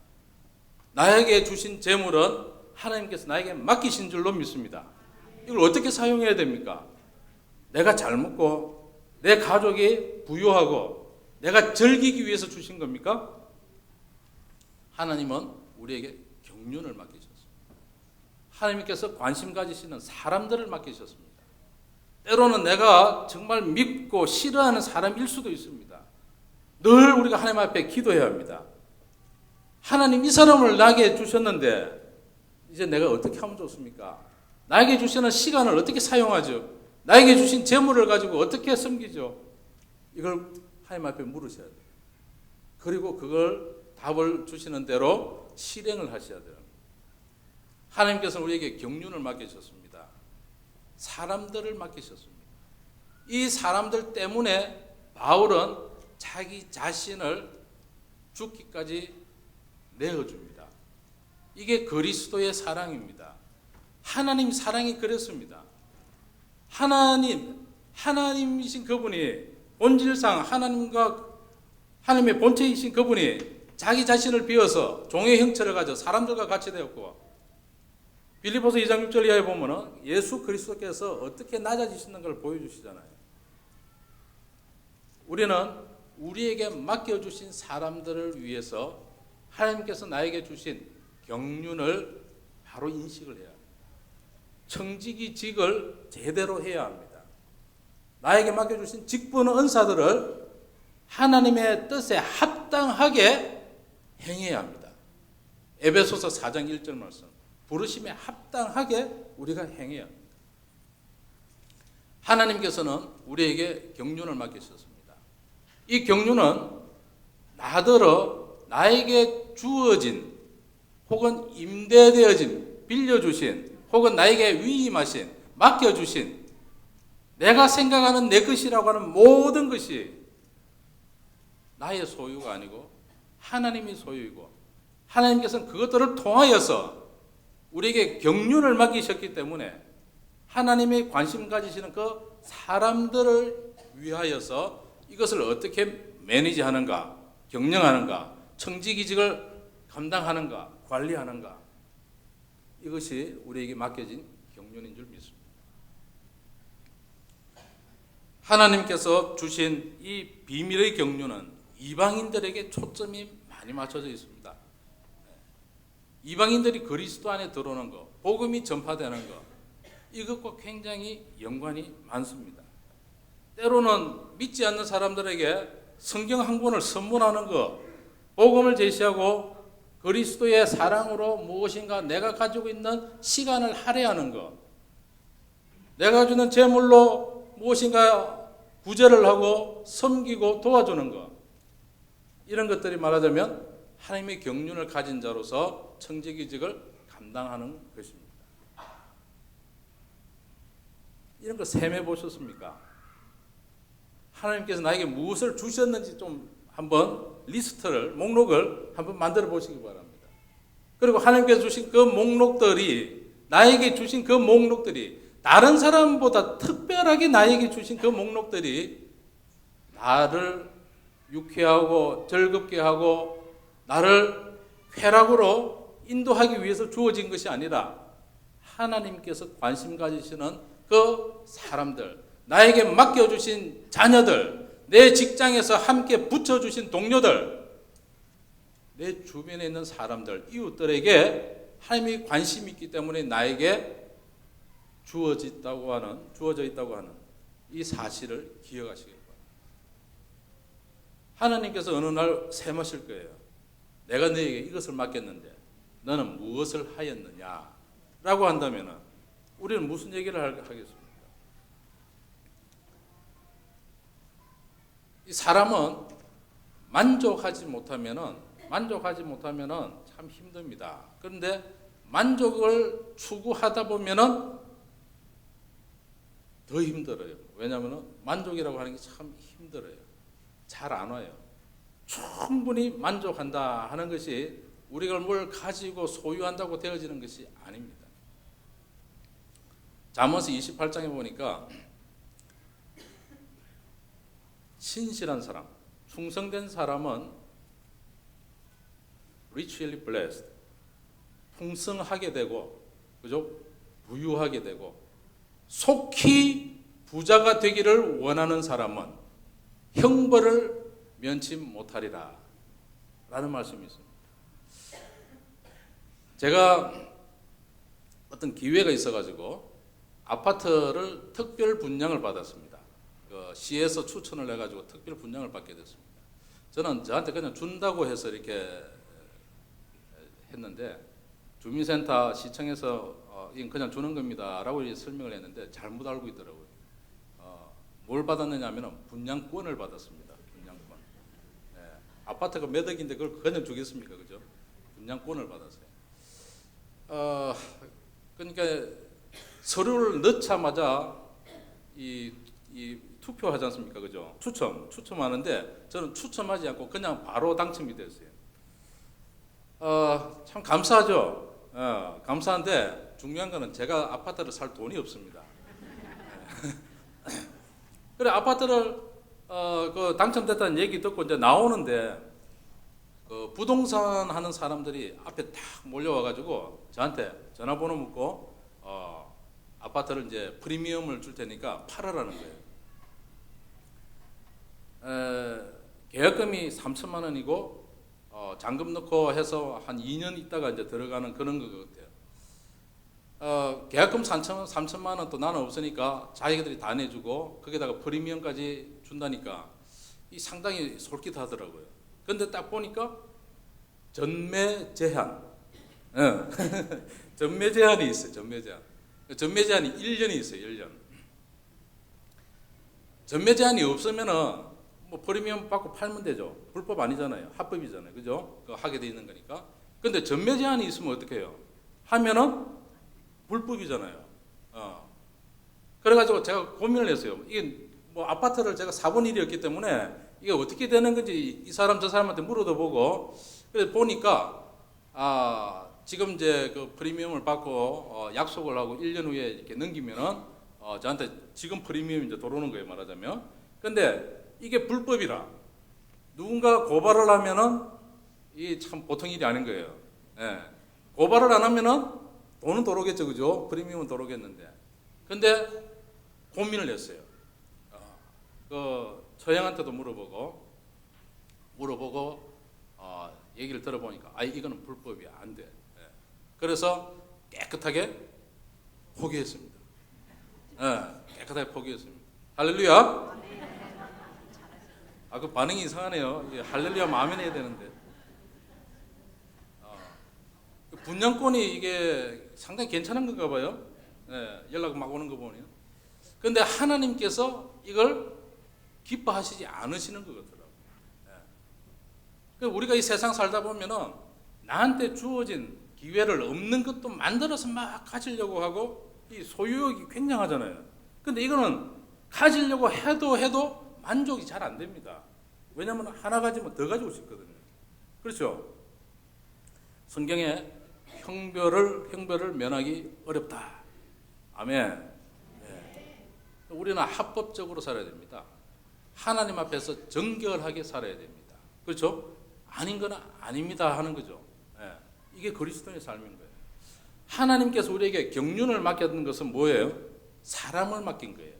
나에게 주신 재물은 하나님께서 나에게 맡기신 줄로 믿습니다. 이걸 어떻게 사용해야 됩니까? 내가 잘 먹고 내 가족이 부유하고 내가 즐기기 위해서 주신 겁니까? 하나님은 우리에게 경륜을 맡기셨습니다. 하나님께서 관심 가지시는 사람들을 맡기셨습니다. 때로는 내가 정말 믿고 싫어하는 사람일 수도 있습니다. 늘 우리가 하나님 앞에 기도해야 합니다. 하나님, 이 사람을 나에게 주셨는데 이제 내가 어떻게 하면 좋습니까? 나에게 주시는 시간을 어떻게 사용하죠? 나에게 주신 재물을 가지고 어떻게 섬기죠? 이걸 하나님 앞에 물으셔야 돼요. 그리고 그걸 답을 주시는 대로 실행을 하셔야 돼요. 하나님께서는 우리에게 경륜을 맡기셨습니다. 사람들을 맡기셨습니다. 이 사람들 때문에 바울은 자기 자신을 죽기까지 내어줍니다. 이게 그리스도의 사랑입니다. 하나님 사랑이 그랬습니다. 하나님이신 그분이 본질상 하나님의 본체이신 그분이 자기 자신을 비워서 종의 형체를 가져 사람들과 같이 되었고, 빌립보서 2장 6절 이하에 보면은 예수 그리스도께서 어떻게 낮아지시는 걸 보여주시잖아요. 우리는 우리에게 맡겨주신 사람들을 위해서 하나님께서 나에게 주신 경륜을 바로 인식을 해야 합니다. 청지기직을 제대로 해야 합니다. 나에게 맡겨주신 직분 은사들을 하나님의 뜻에 합당하게 행해야 합니다. 에베소서 4장 1절 말씀, 부르심에 합당하게 우리가 행해야 합니다. 하나님께서는 우리에게 경륜을 맡기셨습니다. 이 경륜은 나더러 나에게 주어진 혹은 임대되어진, 빌려주신, 혹은 나에게 위임하신, 맡겨주신, 내가 생각하는 내 것이라고 하는 모든 것이 나의 소유가 아니고 하나님의 소유이고, 하나님께서는 그것들을 통하여서 우리에게 경륜을 맡기셨기 때문에 하나님의 관심 가지시는 그 사람들을 위하여서 이것을 어떻게 매니지하는가, 경영하는가, 청지기직을 감당하는가, 관리하는가, 이것이 우리에게 맡겨진 경륜인 줄 믿습니다. 하나님께서 주신 이 비밀의 경륜은 이방인들에게 초점이 많이 맞춰져 있습니다. 이방인들이 그리스도 안에 들어오는 것, 복음이 전파되는 것, 이것과 굉장히 연관이 많습니다. 때로는 믿지 않는 사람들에게 성경 한 권을 선물하는 것, 복음을 제시하고 그리스도의 사랑으로 무엇인가 내가 가지고 있는 시간을 할애하는 것, 내가 가지고 있는 재물로 무엇인가 구제를 하고 섬기고 도와주는 것, 이런 것들이 말하자면 하나님의 경륜을 가진 자로서 청지기직을 감당하는 것입니다. 이런 거 셈해 보셨습니까? 하나님께서 나에게 무엇을 주셨는지 좀 한번 리스트를, 목록을 한번 만들어 보시기 바랍니다. 그리고 하나님께서 주신 그 목록들이, 나에게 주신 그 목록들이, 다른 사람보다 특별하게 나에게 주신 그 목록들이 나를 유쾌하고 즐겁게 하고 나를 쾌락으로 인도하기 위해서 주어진 것이 아니라 하나님께서 관심 가지시는 그 사람들, 나에게 맡겨주신 자녀들, 내 직장에서 함께 붙여주신 동료들, 내 주변에 있는 사람들, 이웃들에게 하나님이 관심이 있기 때문에 나에게 주어져 있다고 하는 이 사실을 기억하시길 바랍니다. 하나님께서 어느 날 셈하실 거예요. 내가 너에게 이것을 맡겼는데 너는 무엇을 하였느냐 라고 한다면 우리는 무슨 얘기를 하겠습니까? 이 사람은 만족하지 못하면 참 힘듭니다. 그런데 만족을 추구하다 보면 더 힘들어요. 왜냐하면 만족이라고 하는 게 참 힘들어요. 잘 안 와요. 충분히 만족한다 하는 것이 우리가 뭘 가지고 소유한다고 되어지는 것이 아닙니다. 잠언서 28장에 보니까 신실한 사람, 충성된 사람은 richly blessed, 풍성하게 되고, 그죠? 부유하게 되고, 속히 부자가 되기를 원하는 사람은 형벌을 면치 못하리라 라는 말씀이 있습니다. 제가 어떤 기회가 있어가지고 아파트를 특별 분양을 받았습니다. 시에서 추천을 해가지고 특별 분양을 받게 됐습니다. 저는 저한테 그냥 준다고 해서 이렇게 했는데 주민센터 시청에서 이건 그냥 주는 겁니다 라고 설명을 했는데 잘못 알고 있더라고요. 뭘 받았느냐 하면 분양권을 받았습니다. 분양권. 네. 아파트가 몇 억인데 그걸 그냥 주겠습니까? 그죠? 분양권을 받았어요. 그러니까 서류를 넣자마자 이 투표하지 않습니까? 그죠? 추첨하는데 저는 추첨하지 않고 그냥 바로 당첨이 됐어요. 참 감사하죠. 감사한데 중요한 거는 제가 아파트를 살 돈이 없습니다. 그래 아파트를 그 당첨됐다는 얘기 듣고 이제 나오는데 그 부동산 하는 사람들이 앞에 딱 몰려와가지고 저한테 전화번호 묻고 아파트를 이제 프리미엄을 줄 테니까 팔으라는 거예요. 계약금이 3천만 원이고 잔금 넣고 해서 한 2년 있다가 이제 들어가는 그런 것 같아요. 계약금 3천만 원 또 나는 없으니까 자기들이 다 내주고 거기다가 프리미엄까지 준다니까 이 상당히 솔깃하더라고요. 근데 딱 보니까 전매 제한, 전매 제한이 있어요. 전매 제한이 1년이 있어요. 1년. 전매 제한이 없으면은 뭐 프리미엄 받고 팔면 되죠. 불법 아니잖아요. 합법이잖아요. 그죠? 그거 하게 돼 있는 거니까. 근데 전매 제한이 있으면 어떻게 해요? 하면은 불법이잖아요. 그래가지고 제가 고민을 했어요. 이게 뭐 아파트를 제가 사본 일이었기 때문에 이게 어떻게 되는 건지 이 사람 저 사람한테 물어도 보고 그래서 보니까 지금 이제 그 프리미엄을 받고 약속을 하고 1년 후에 이렇게 넘기면은 저한테 지금 프리미엄이 이제 들어오는 거예요, 말하자면. 근데 이게 불법이라 누군가 고발을 하면은 이게 참 보통 일이 아닌 거예요. 예. 고발을 안 하면은 돈은 들어오겠죠, 그죠? 프리미엄은 들어오겠는데. 근데 고민을 했어요. 그 처형한테도 물어보고 얘기를 들어보니까 이거는 불법이야, 안 돼. 예. 그래서 깨끗하게 포기했습니다. 예, 깨끗하게 포기했습니다. 할렐루야. 그 반응이 이상하네요. 할렐루야 마음에 내야 되는데. 분양권이 이게 상당히 괜찮은 건가 봐요. 연락 막 오는 거 보니. 근데 하나님께서 이걸 기뻐하시지 않으시는 것 같더라고요. 우리가 이 세상 살다 보면은 나한테 주어진 기회를 없는 것도 만들어서 막 가지려고 하고 이 소유욕이 굉장하잖아요. 근데 이거는 가지려고 해도 만족이 잘 안 됩니다. 왜냐하면 하나 가지면 더 가지고 싶거든요. 그렇죠? 성경에 형별을 면하기 어렵다. 아멘. 네. 우리는 합법적으로 살아야 됩니다. 하나님 앞에서 정결하게 살아야 됩니다. 그렇죠? 아닌 건 아닙니다 하는 거죠. 네. 이게 그리스도인의 삶인 거예요. 하나님께서 우리에게 경륜을 맡겼던 것은 뭐예요? 사람을 맡긴 거예요.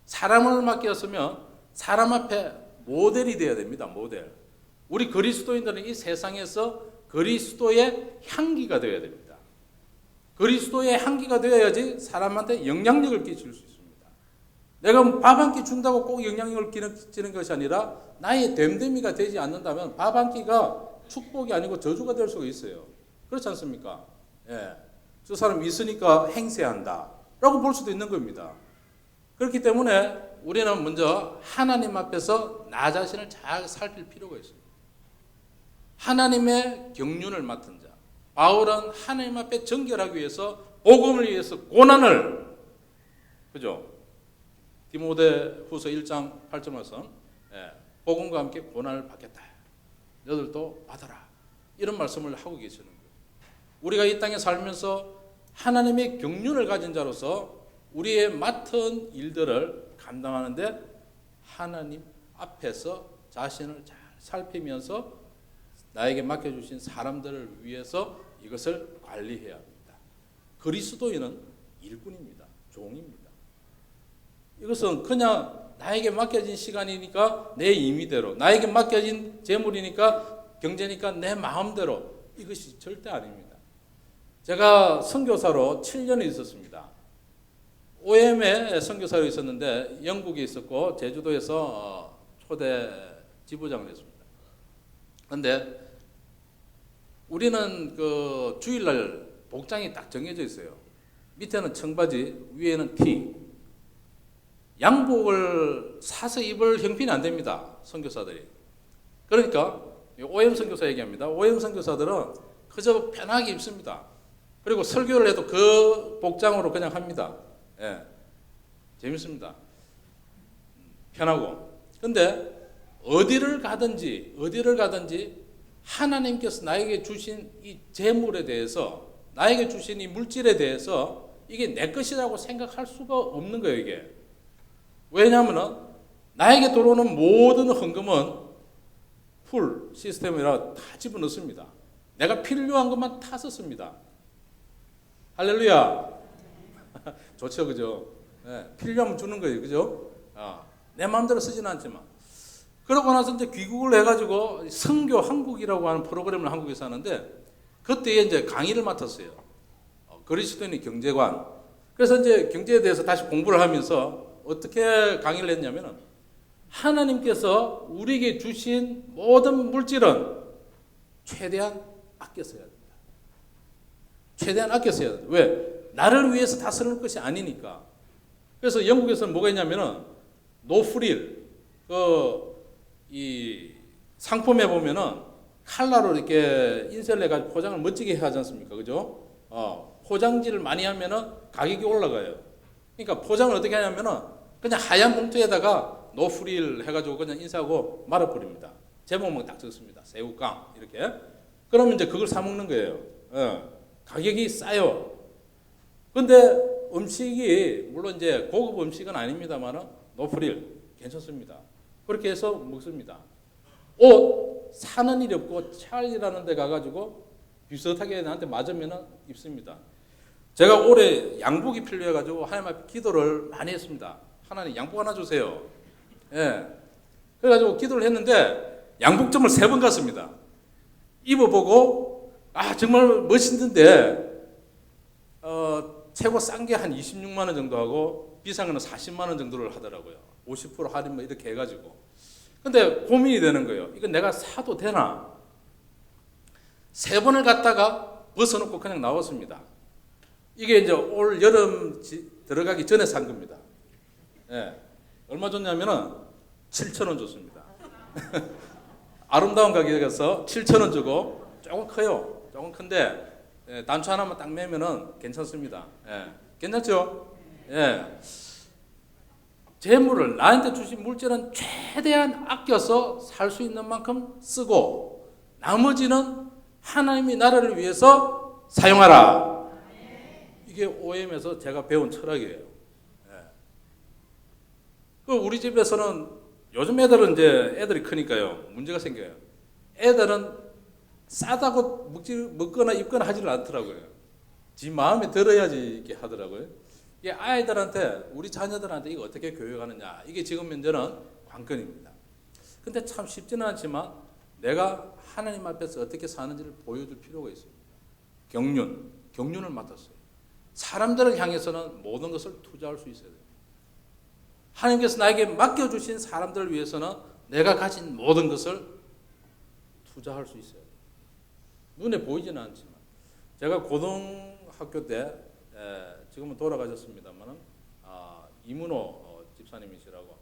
사람을 맡겼으면 사람 앞에 모델이 되어야 됩니다. 모델. 우리 그리스도인들은 이 세상에서 그리스도의 향기가 되어야 됩니다. 그리스도의 향기가 되어야지 사람한테 영향력을 끼칠 수 있습니다. 내가 밥 한 끼 준다고 꼭 영향력을 끼치는 것이 아니라 나의 됨됨이가 되지 않는다면 밥 한 끼가 축복이 아니고 저주가 될 수가 있어요. 그렇지 않습니까? 예. 저 사람 있으니까 행세한다 라고 볼 수도 있는 겁니다. 그렇기 때문에 우리는 먼저 하나님 앞에서 나 자신을 잘 살필 필요가 있습니다. 하나님의 경륜을 맡은 자. 바울은 하나님 앞에 정결하기 위해서 복음을 위해서 고난을, 그죠? 디모데 후서 1장 8절 말씀, 복음과 함께 고난을 받겠다. 너들도 받아라. 이런 말씀을 하고 계시는 거예요. 우리가 이 땅에 살면서 하나님의 경륜을 가진 자로서 우리의 맡은 일들을 감당하는데 하나님 앞에서 자신을 잘 살피면서 나에게 맡겨주신 사람들을 위해서 이것을 관리해야 합니다. 그리스도인은 일꾼입니다. 종입니다. 이것은 그냥 나에게 맡겨진 시간이니까 내 임의대로, 나에게 맡겨진 재물이니까 경제니까 내 마음대로, 이것이 절대 아닙니다. 제가 선교사로 7년을 있었습니다. OM에 선교사로 있었는데 영국에 있었고 제주도에서 초대 지부장을 했습니다. 그런데 우리는 그 주일날 복장이 딱 정해져 있어요. 밑에는 청바지, 위에는 티. 양복을 사서 입을 형편이 안 됩니다. 선교사들이. 그러니까 OM 선교사 얘기합니다. OM 선교사들은 그저 편하게 입습니다. 그리고 설교를 해도 그 복장으로 그냥 합니다. 예, 재밌습니다. 편하고. 근데 어디를 가든지 하나님께서 나에게 주신 이 재물에 대해서, 나에게 주신 이 물질에 대해서 이게 내 것이라고 생각할 수가 없는 거예요, 이게. 왜냐하면 나에게 들어오는 모든 헌금은 풀 시스템이라 다 집어넣습니다. 내가 필요한 것만 다 썼습니다. 할렐루야. 좋죠, 그죠? 네, 필요하면 주는 거예요, 그죠? 내 마음대로 쓰지는 않지만. 그러고 나서 이제 귀국을 해가지고 선교 한국이라고 하는 프로그램을 한국에서 하는데, 그때에 이제 강의를 맡았어요. 그리스도인의 경제관. 그래서 이제 경제에 대해서 다시 공부를 하면서 어떻게 강의를 했냐면은, 하나님께서 우리에게 주신 모든 물질은 최대한 아껴 써야 된다. 최대한 아껴 써야 된다. 왜? 나를 위해서 다 쓰는 것이 아니니까. 그래서 영국에서는 뭐가 있냐면은 노프릴, 이 상품에 보면은 칼라로 이렇게 인쇄를 해가지고 포장을 멋지게 하지 않습니까? 그죠? 포장지를 많이 하면은 가격이 올라가요. 그러니까 포장을 어떻게 하냐면은 그냥 하얀 봉투에다가 노프릴 해가지고 그냥 인쇄하고 말아버립니다. 제목만 딱 적습니다. 새우깡 이렇게. 그러면 이제 그걸 사 먹는 거예요. 가격이 싸요. 근데 음식이 물론 이제 고급 음식은 아닙니다만은 노프릴 괜찮습니다. 그렇게 해서 먹습니다. 옷 사는 일이 없고 찰이라는 데 가가지고 비슷하게 나한테 맞으면 입습니다. 제가 올해 양복이 필요해가지고 하나님 앞에 기도를 많이 했습니다. 하나님 양복 하나 주세요. 예. 그래가지고 기도를 했는데 양복점을 3번 갔습니다. 입어보고 정말 멋있는데 최고 싼 게 한 26만 원 정도 하고 비싼 거는 40만 원 정도를 하더라고요. 50% 할인 뭐 이렇게 해가지고. 근데 고민이 되는 거예요. 이거 내가 사도 되나? 3번을 갔다가 벗어놓고 그냥 나왔습니다. 이게 이제 올 여름 들어가기 전에 산 겁니다. 예. 얼마 줬냐면은 7,000원 줬습니다. 아름다운 가격에서 7,000원 주고 조금 커요. 조금 큰데 단추 하나만 딱 매면은 괜찮습니다. 예. 괜찮죠? 예. 재물을 나한테 주신 물질은 최대한 아껴서 살 수 있는 만큼 쓰고 나머지는 하나님이 나라를 위해서 사용하라. 이게 OM에서 제가 배운 철학이에요. 그 우리 집에서는 요즘 애들은 이제 애들이 크니까요 문제가 생겨요. 애들은 싸다고 먹거나 입거나 하지를 않더라고요. 지 마음에 들어야지 이렇게 하더라고요. 이게 아이들한테 우리 자녀들한테 이거 어떻게 교육하느냐 이게 지금 현재는 관건입니다. 근데 참 쉽지는 않지만 내가 하나님 앞에서 어떻게 사는지를 보여줄 필요가 있습니다. 경륜을 맡았어요. 사람들을 향해서는 모든 것을 투자할 수 있어야 돼요. 하나님께서 나에게 맡겨주신 사람들을 위해서는 내가 가진 모든 것을 투자할 수 있어요. 눈에 보이지는 않지만 제가 고등학교 때 지금은 돌아가셨습니다만 이문호 집사님이시라고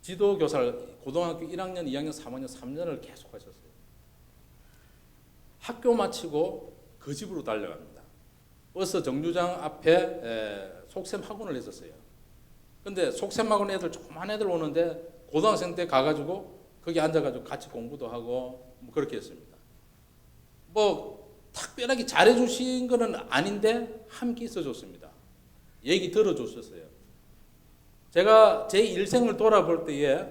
지도교사를 고등학교 1학년, 2학년, 3학년, 3년을 계속 하셨어요. 학교 마치고 그 집으로 달려갑니다. 버스 정류장 앞에 속셈 학원을 했었어요. 근데 속셈 학원 애들 조그만 애들 오는데 고등학생 때 가가지고 거기 앉아가지고 같이 공부도 하고 뭐 그렇게 했습니다. 뭐 특별하게 잘해주신 거는 아닌데 함께 있어줬습니다. 얘기 들어줬었어요. 제가 제 일생을 돌아볼 때에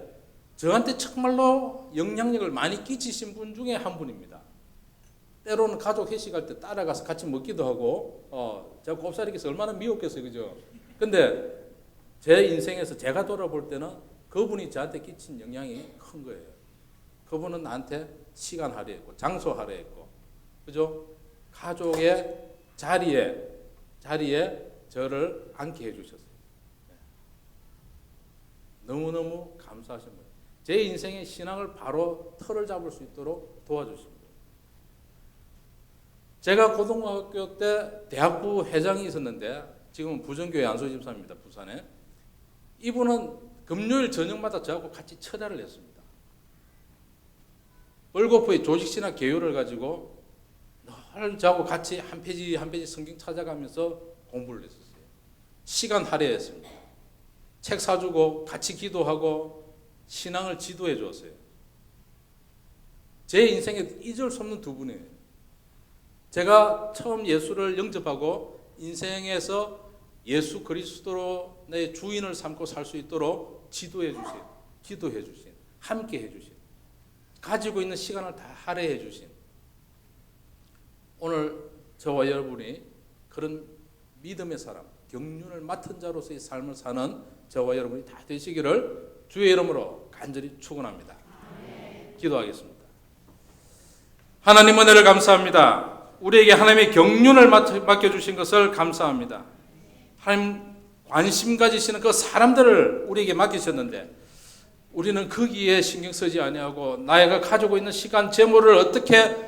저한테 정말로 영향력을 많이 끼치신 분 중에 한 분입니다. 때로는 가족 회식할 때 따라가서 같이 먹기도 하고 제가 곱살이께서 얼마나 미웠겠어요. 그죠? 근데 제 인생에서 제가 돌아볼 때는 그분이 저한테 끼친 영향이 큰 거예요. 그분은 나한테 시간 할애했고 장소 할애했고 그죠? 가족의 자리에 저를 앉게 해주셨어요. 너무너무 감사하신 거예요. 제 인생의 신앙을 바로 틀을 잡을 수 있도록 도와주십니다. 제가 고등학교 때 대학부 회장이 있었는데 지금은 부정교회 안소집사입니다. 부산에. 이분은 금요일 저녁마다 저하고 같이 철야를 했습니다. 월고프의 조직신학 개요를 가지고 늘 저하고 같이 한 페이지 한 페이지 성경 찾아가면서 공부를 했었어요. 시간 할애했습니다. 책 사주고 같이 기도하고 신앙을 지도해 주었어요. 제 인생에 잊을 수 없는 두 분이에요. 제가 처음 예수를 영접하고 인생에서 예수 그리스도로 내 주인을 삼고 살 수 있도록 지도해 주신, 기도해 주신, 함께 해 주신, 가지고 있는 시간을 다 할애해 주신, 오늘 저와 여러분이 그런 믿음의 사람, 경륜을 맡은 자로서의 삶을 사는 저와 여러분이 다 되시기를 주의 이름으로 간절히 축원합니다. 기도하겠습니다. 하나님 은혜를 감사합니다. 우리에게 하나님의 경륜을 맡겨주신 것을 감사합니다. 하나님 관심 가지시는 그 사람들을 우리에게 맡기셨는데 우리는 거기에 신경 쓰지 아니하고 나이가 가지고 있는 시간, 재물을 어떻게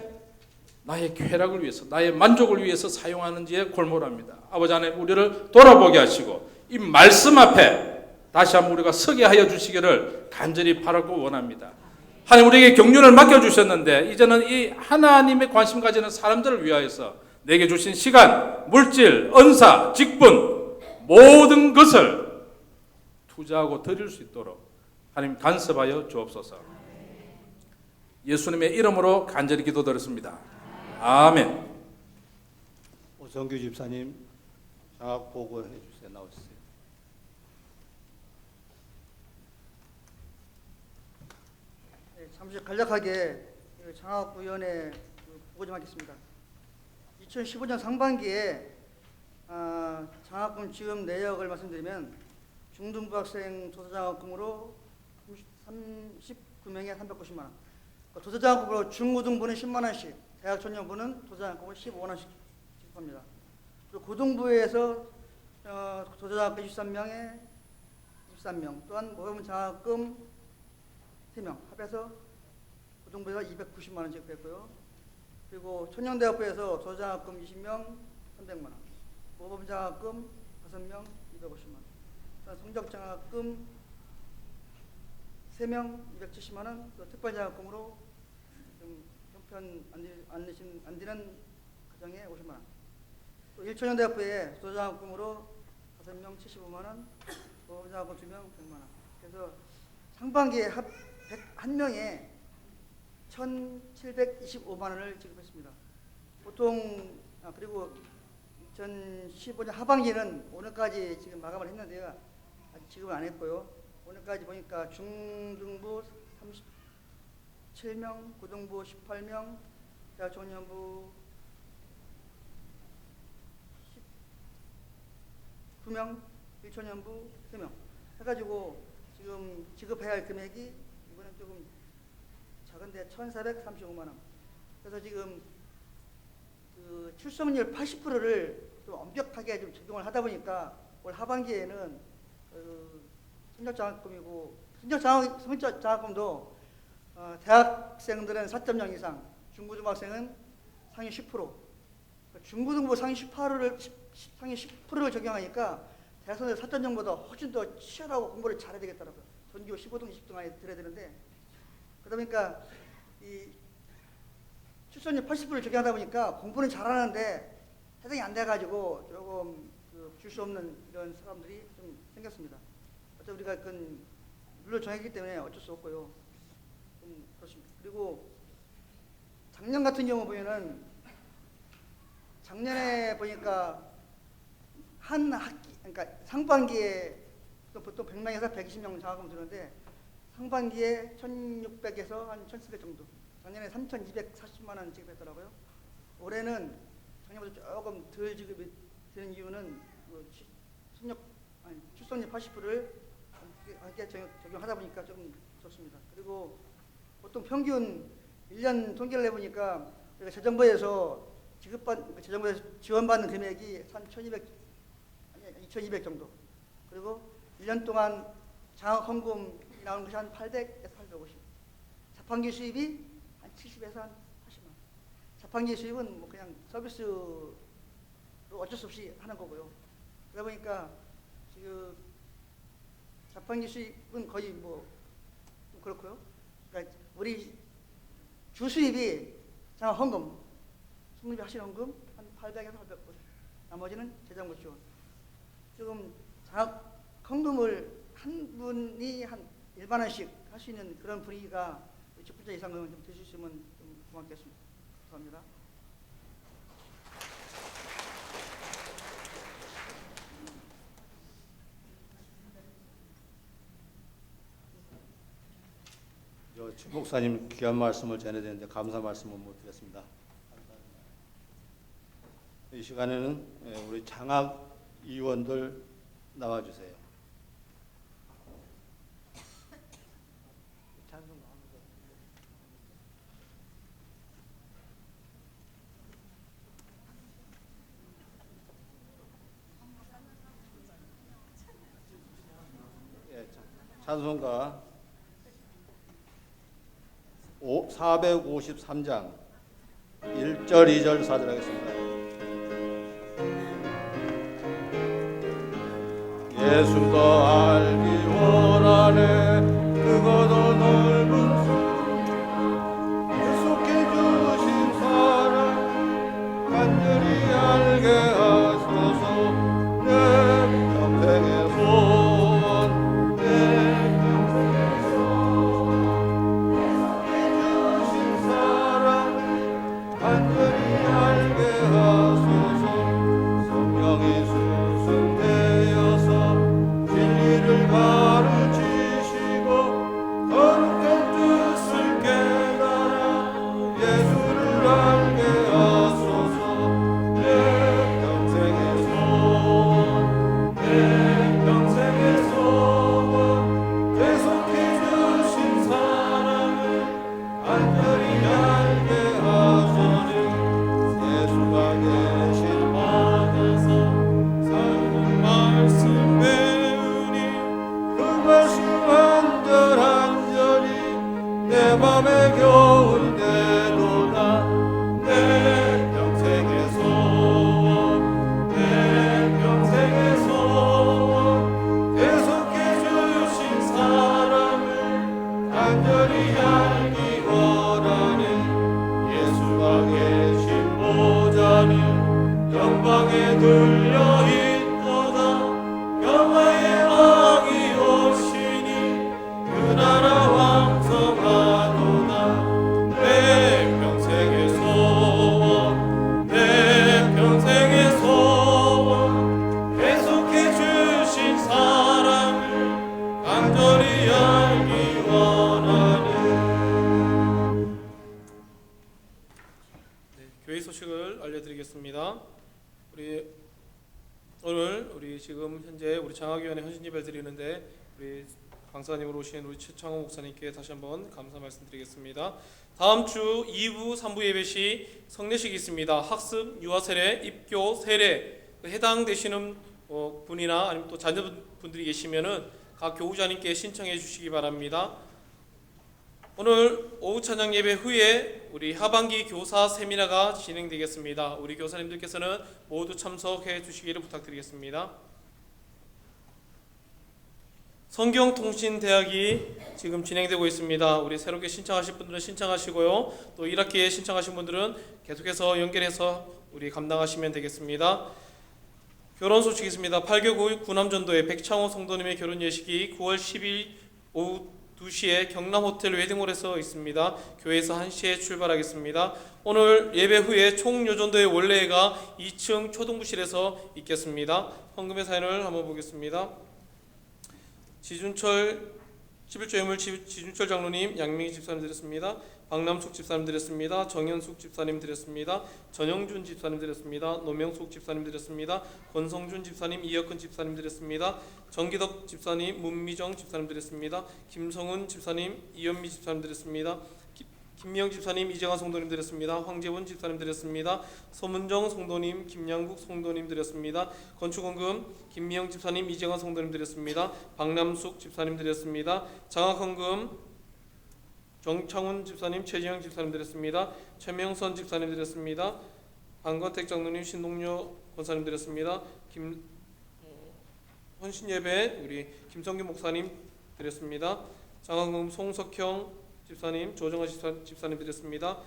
나의 쾌락을 위해서, 나의 만족을 위해서 사용하는지에 골몰합니다. 아버지 하나님, 우리를 돌아보게 하시고 이 말씀 앞에 다시 한번 우리가 서게 하여 주시기를 간절히 바라고 원합니다. 하나님, 우리에게 경륜을 맡겨주셨는데 이제는 이 하나님의 관심 가지는 사람들을 위하여서 내게 주신 시간, 물질, 은사, 직분 모든 것을 투자하고 드릴 수 있도록 하나님 간섭하여 주옵소서. 예수님의 이름으로 간절히 기도드렸습니다. 아멘. 오성규 집사님 장학 보고해 주세요. 나오세요. 네, 잠시 간략하게 장학위원회 보고 좀 하겠습니다. 2015년 상반기에 장학금 지급 내역을 말씀드리면 중등부 학생 도서장학금으로 39명에 390만 원, 도서장학금으로 중고등부는 10만 원씩, 대학 전년부는 도서장학금을 15만 원씩 지급합니다. 그리고 고등부에서 도서장학금 23명에 23명, 또한 모범 장학금 3명 합해서 고등부에서 290만 원 지급했고요. 그리고 천연대학부에서 도서장학금 20명 300만 원, 모범장학금 5명 250만 원, 성적장학금 3명 270만 원, 또 특별장학금으로 좀 형편 안 되는 가정에 50만 원, 또 일천연대학부에 도서장학금으로 5명 75만 원, 모범장학금 2명 100만 원. 그래서 상반기에 101명에 1,725만 원을 지급했습니다. 보통 그리고 2015년 하반기는 오늘까지 지금 마감을 했는데요. 아직 지급은 안 했고요. 오늘까지 보니까 중등부 37명, 고등부 18명, 대학 전년부 19명, 일천년부 3명 해가지고 지금 지급해야 할 금액이 이번엔 조금 작은데 1,435만 원. 그래서 지금 그 출석률 80%를 좀 엄격하게 좀 적용을 하다 보니까 올 하반기에는 성적장학금이고 성적장학금도 대학생들은 4.0 이상, 중고등학생은 상위 10%, 중고등부 상위 10%를 적용하니까 대학생들 4.0보다 훨씬 더 치열하고 공부를 잘해야 되겠더라고요. 전교 15등, 20등 안에 들어야 되는데, 그러다 보니까 이 출석률 80%를 적용하다 보니까 공부는 잘하는데 해당이 안 돼가지고 조금 줄 수 없는 이런 사람들이 좀 생겼습니다. 어차피 우리가 그건 룰을 정했기 때문에 어쩔 수 없고요. 그렇습니다. 그리고 작년 같은 경우 보면은 작년에 보니까 한 학기, 그러니까 상반기에 보통 100명에서 120명 장학금 주는데 상반기에 1,600에서 한 1,700 정도. 작년에 3,240만 원 지급했더라고요. 올해는 작년보다 조금 덜 지급이 되는 이유는 출석률 80%를 함께 적용하다 보니까 조금 좋습니다. 그리고 보통 평균 1년 통계를 내보니까 저희가 재정부에서 재정부에서 지원받는 금액이 한 2,200 정도. 그리고 1년 동안 장학 헌금이 나오는 것이 한 800에서 850. 자판기 수입이 한 70에서 한 80만 원. 자판기 수입은 뭐 그냥 서비스로 어쩔 수 없이 하는 거고요. 그러다 보니까 지금 자판기 수입은 거의 뭐 좀 그렇고요. 그러니까 우리 주 수입이 장학 헌금, 승립이 하신 헌금 한 800에서 850. 나머지는 재정부 지원. 조금 장학 헌금을 한 분이 한 1만 원씩 할 수 있는 그런 분위기가 직분자 이상은 좀 되주시면 좀 고맙겠습니다. 감사합니다. 최 목사님 귀한 말씀을 전해야 되는데 감사 말씀을 못 드렸습니다. 이 시간에는 우리 장학 위원들 나와주세요. 찬송가 453장 1절 2절 사절하겠습니다. 예수도 알기 원하네 그거도 넓은 수 계속해 주신 사랑 간절히 알게 하소서 내 평생의 소원 내 평생의 소원 계속해 주신 사랑 간절히 알게 하소서 성령이 수승되어서 진리를 가르치시고 거룩한 뜻을 깨달아 예수를 알게 하소서 내 평생의 소원 내 평생의 소원 계속해 주신 사랑을 간절히 알게 하소서 예수가 계신 바다서 삶은 말씀 배우니 그 말씀 한절한절이 내 맘에 겨운대로다 내 평생의 소원 내 평생의 소원 계속해 주신 사랑을 간절히 알기 원하는 예수가 계신 보좌는 영광에 들려 있도다 영화의 왕이 오시니 그 나라 왕성하도다 내 평생의 소원 내 평생의 소원 계속해 주신 사랑을 간절히 알기 원하는 교회 소식을 알려드리겠습니다. 오늘 우리 지금 현재 우리 장학위원회 헌신 예배를 드리는데 우리 강사님으로 오신 우리 최창호 목사님께 다시 한번 감사 말씀드리겠습니다. 다음 주 2부, 3부 예배 시 성례식이 있습니다. 학습, 유아 세례, 입교, 세례 해당되시는 분이나 아니면 또 자녀분들이 계시면은 각 교우자님께 신청해 주시기 바랍니다. 오늘 오후 찬양 예배 후에 우리 하반기 교사 세미나가 진행되겠습니다. 우리 교사님들께서는 모두 참석해 주시기를 부탁드리겠습니다. 성경통신대학이 지금 진행되고 있습니다. 우리 새롭게 신청하실 분들은 신청하시고요. 또 1학기에 신청하신 분들은 계속해서 연결해서 우리 감당하시면 되겠습니다. 결혼 소식이 있습니다. 8개국 구남전도회 백창호 성도님의 결혼 예식이 9월 10일 오후 2시에 경남호텔 웨딩홀에서 있습니다. 교회에서 1시에 출발하겠습니다. 오늘 예배 후에 총요전도회 원래회가 2층 초등부실에서 있겠습니다. 헌금의 사연을 한번 보겠습니다. 지준철 11조 예물 지준철 장로님, 양민희 집사님 드렸습니다. 박남숙 집사님 드렸습니다. 정현숙 집사님 드렸습니다. 전영준 집사님 드렸습니다. 노명숙 집사님 드렸습니다. 권성준 집사님, 이혁근 집사님 드렸습니다. 정기덕 집사님, 문미정 집사님 드렸습니다. 김성훈 집사님, 이현미 집사님 드렸습니다. 김미영 집사님, 이정환 성도님 드렸습니다. 황재원 집사님 드렸습니다. 서문정 성도님, 김양국 성도님 드렸습니다. 건축헌금 김미영 집사님, 이정환 성도님 드렸습니다. 박남숙 집사님 드렸습니다. 장학헌금 정창훈 집사님, 최지영 집사님 드렸습니다. 최명선 집사님 드렸습니다. 안건택 장로님, 신동료 권사님 드렸습니다. 헌신예배 우리 김성규 목사님 드렸습니다. 장학헌금 송석형 집사님, 조정아 집사님 드렸습니다.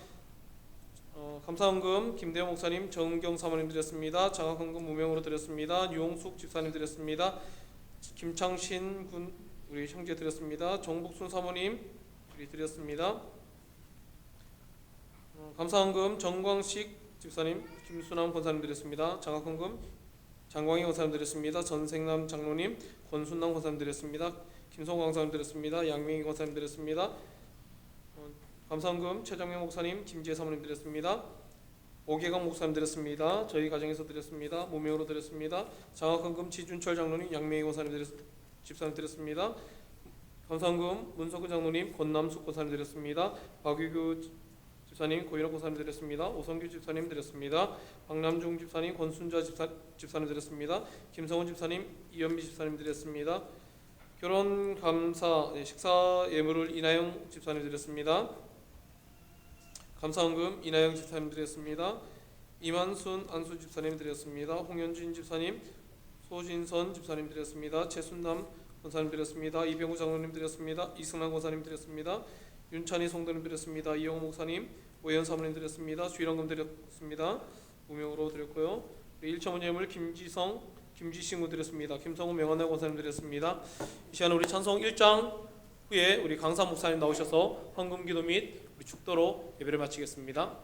감사헌금 김대호 목사님, 정은경 사모님 드렸습니다. 장학헌금 무명으로 드렸습니다. 유홍숙 집사님 드렸습니다. 김창신 군 우리 형제 드렸습니다. 정복순 사모님 우리 드렸습니다. 감사헌금 정광식 집사님, 김순남 권사님 드렸습니다. 장학헌금 장광희 권사님 드렸습니다. 전생남 장로님, 권순남 권사님 드렸습니다. 김성광 권사님 드렸습니다. 양명희 권사님 드렸습니다. 감사헌금 최정영 목사님, 김지혜 사모님 드렸습니다. 오계강 목사님 드렸습니다. 저희 가정에서 드렸습니다. 무명으로 드렸습니다. 장학헌금 지준철 장로님, 양명희 권사님 집사님 드렸습니다. 감사헌금 문석근 장로님, 권남숙 권사님 드렸습니다. 박유규 집사님, 고인호 권사님 드렸습니다. 오성규 집사님 드렸습니다. 박남중 집사님, 권순자 집사님 드렸습니다. 김성훈 집사님, 이현미 집사님 드렸습니다. 결혼 감사 식사 예물을 이나영 집사님 드렸습니다. 감사헌금 이나영 집사님 드렸습니다. 이만순 안수 집사님 드렸습니다. 홍현진 집사님, 소진선 집사님 드렸습니다. 최순남 권사님 드렸습니다. 이병우 장로님 드렸습니다. 이승남 권사님 드렸습니다. 윤찬희 성도님 드렸습니다. 이영호 목사님, 오현 사모님 드렸습니다. 주일헌금 드렸습니다. 무명으로 드렸고요. 일천원 예물 김지성, 김지신구 드렸습니다. 김성우 명언의 권사님 드렸습니다. 이 시간 우리 찬송 1장 후에 우리 강사 목사님 나오셔서 헌금기도 및 우리 축도로 예배를 마치겠습니다.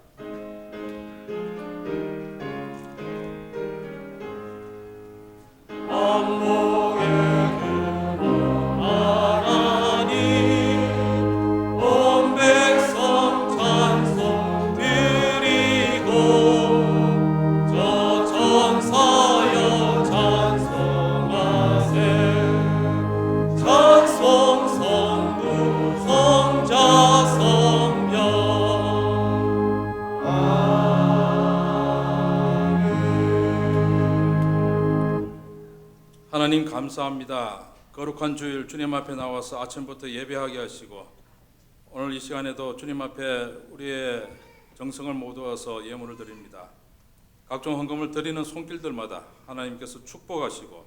하나님 감사합니다. 거룩한 주일 주님 앞에 나와서 아침부터 예배하게 하시고 오늘 이 시간에도 주님 앞에 우리의 정성을 모두어서 예물을 드립니다. 각종 헌금을 드리는 손길들마다 하나님께서 축복하시고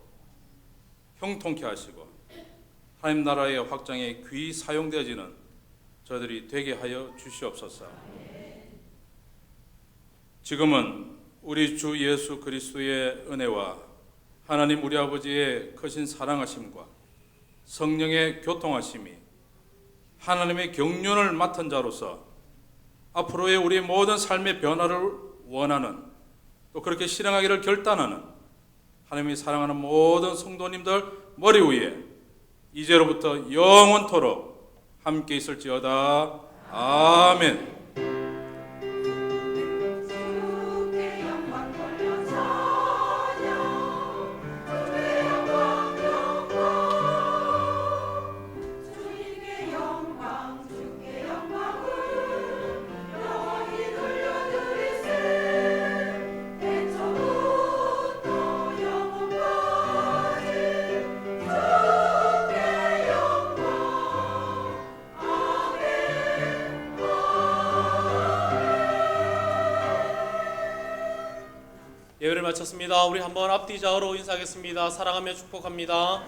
형통케 하시고 하나님 나라의 확장에 귀히 사용되어지는 저희들이 되게 하여 주시옵소서. 지금은 우리 주 예수 그리스도의 은혜와 하나님 우리 아버지의 크신 사랑하심과 성령의 교통하심이 하나님의 경륜을 맡은 자로서 앞으로의 우리 모든 삶의 변화를 원하는 또 그렇게 실행하기를 결단하는 하나님이 사랑하는 모든 성도님들 머리 위에 이제로부터 영원토록 함께 있을지어다. 아멘. 예배를 마쳤습니다. 우리 한번 앞뒤 좌우로 인사하겠습니다. 사랑하며 축복합니다.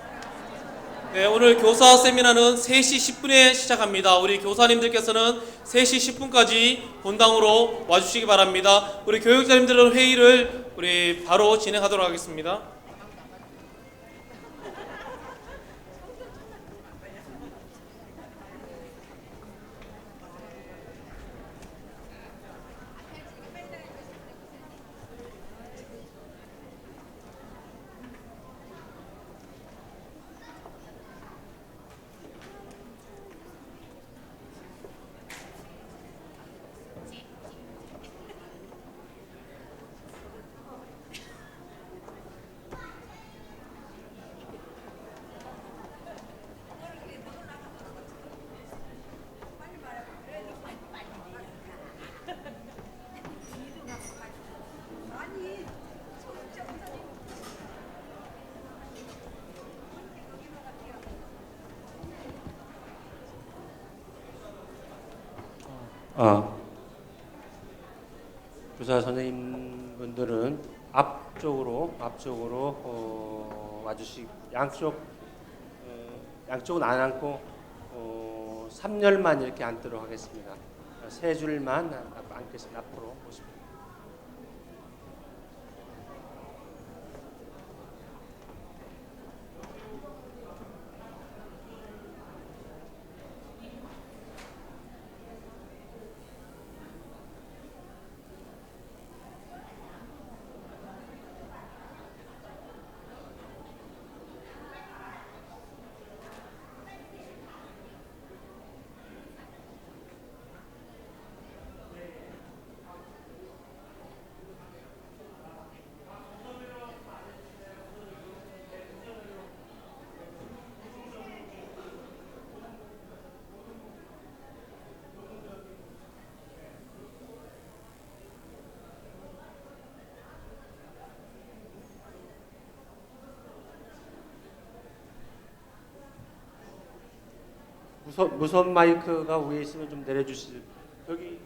네, 오늘 교사 세미나는 3시 10분에 시작합니다. 우리 교사님들께서는 3시 10분까지 본당으로 와주시기 바랍니다. 우리 교육자님들은 회의를 우리 바로 진행하도록 하겠습니다. 교사 선생님분들은 앞쪽으로 와주시 양쪽은 안 앉고 3열만 이렇게 앉도록 하겠습니다. 세 줄만 앉겠습니다. 앞으로 모십니다. 무선 마이크가 위에 있으면 좀 내려주시죠. 여기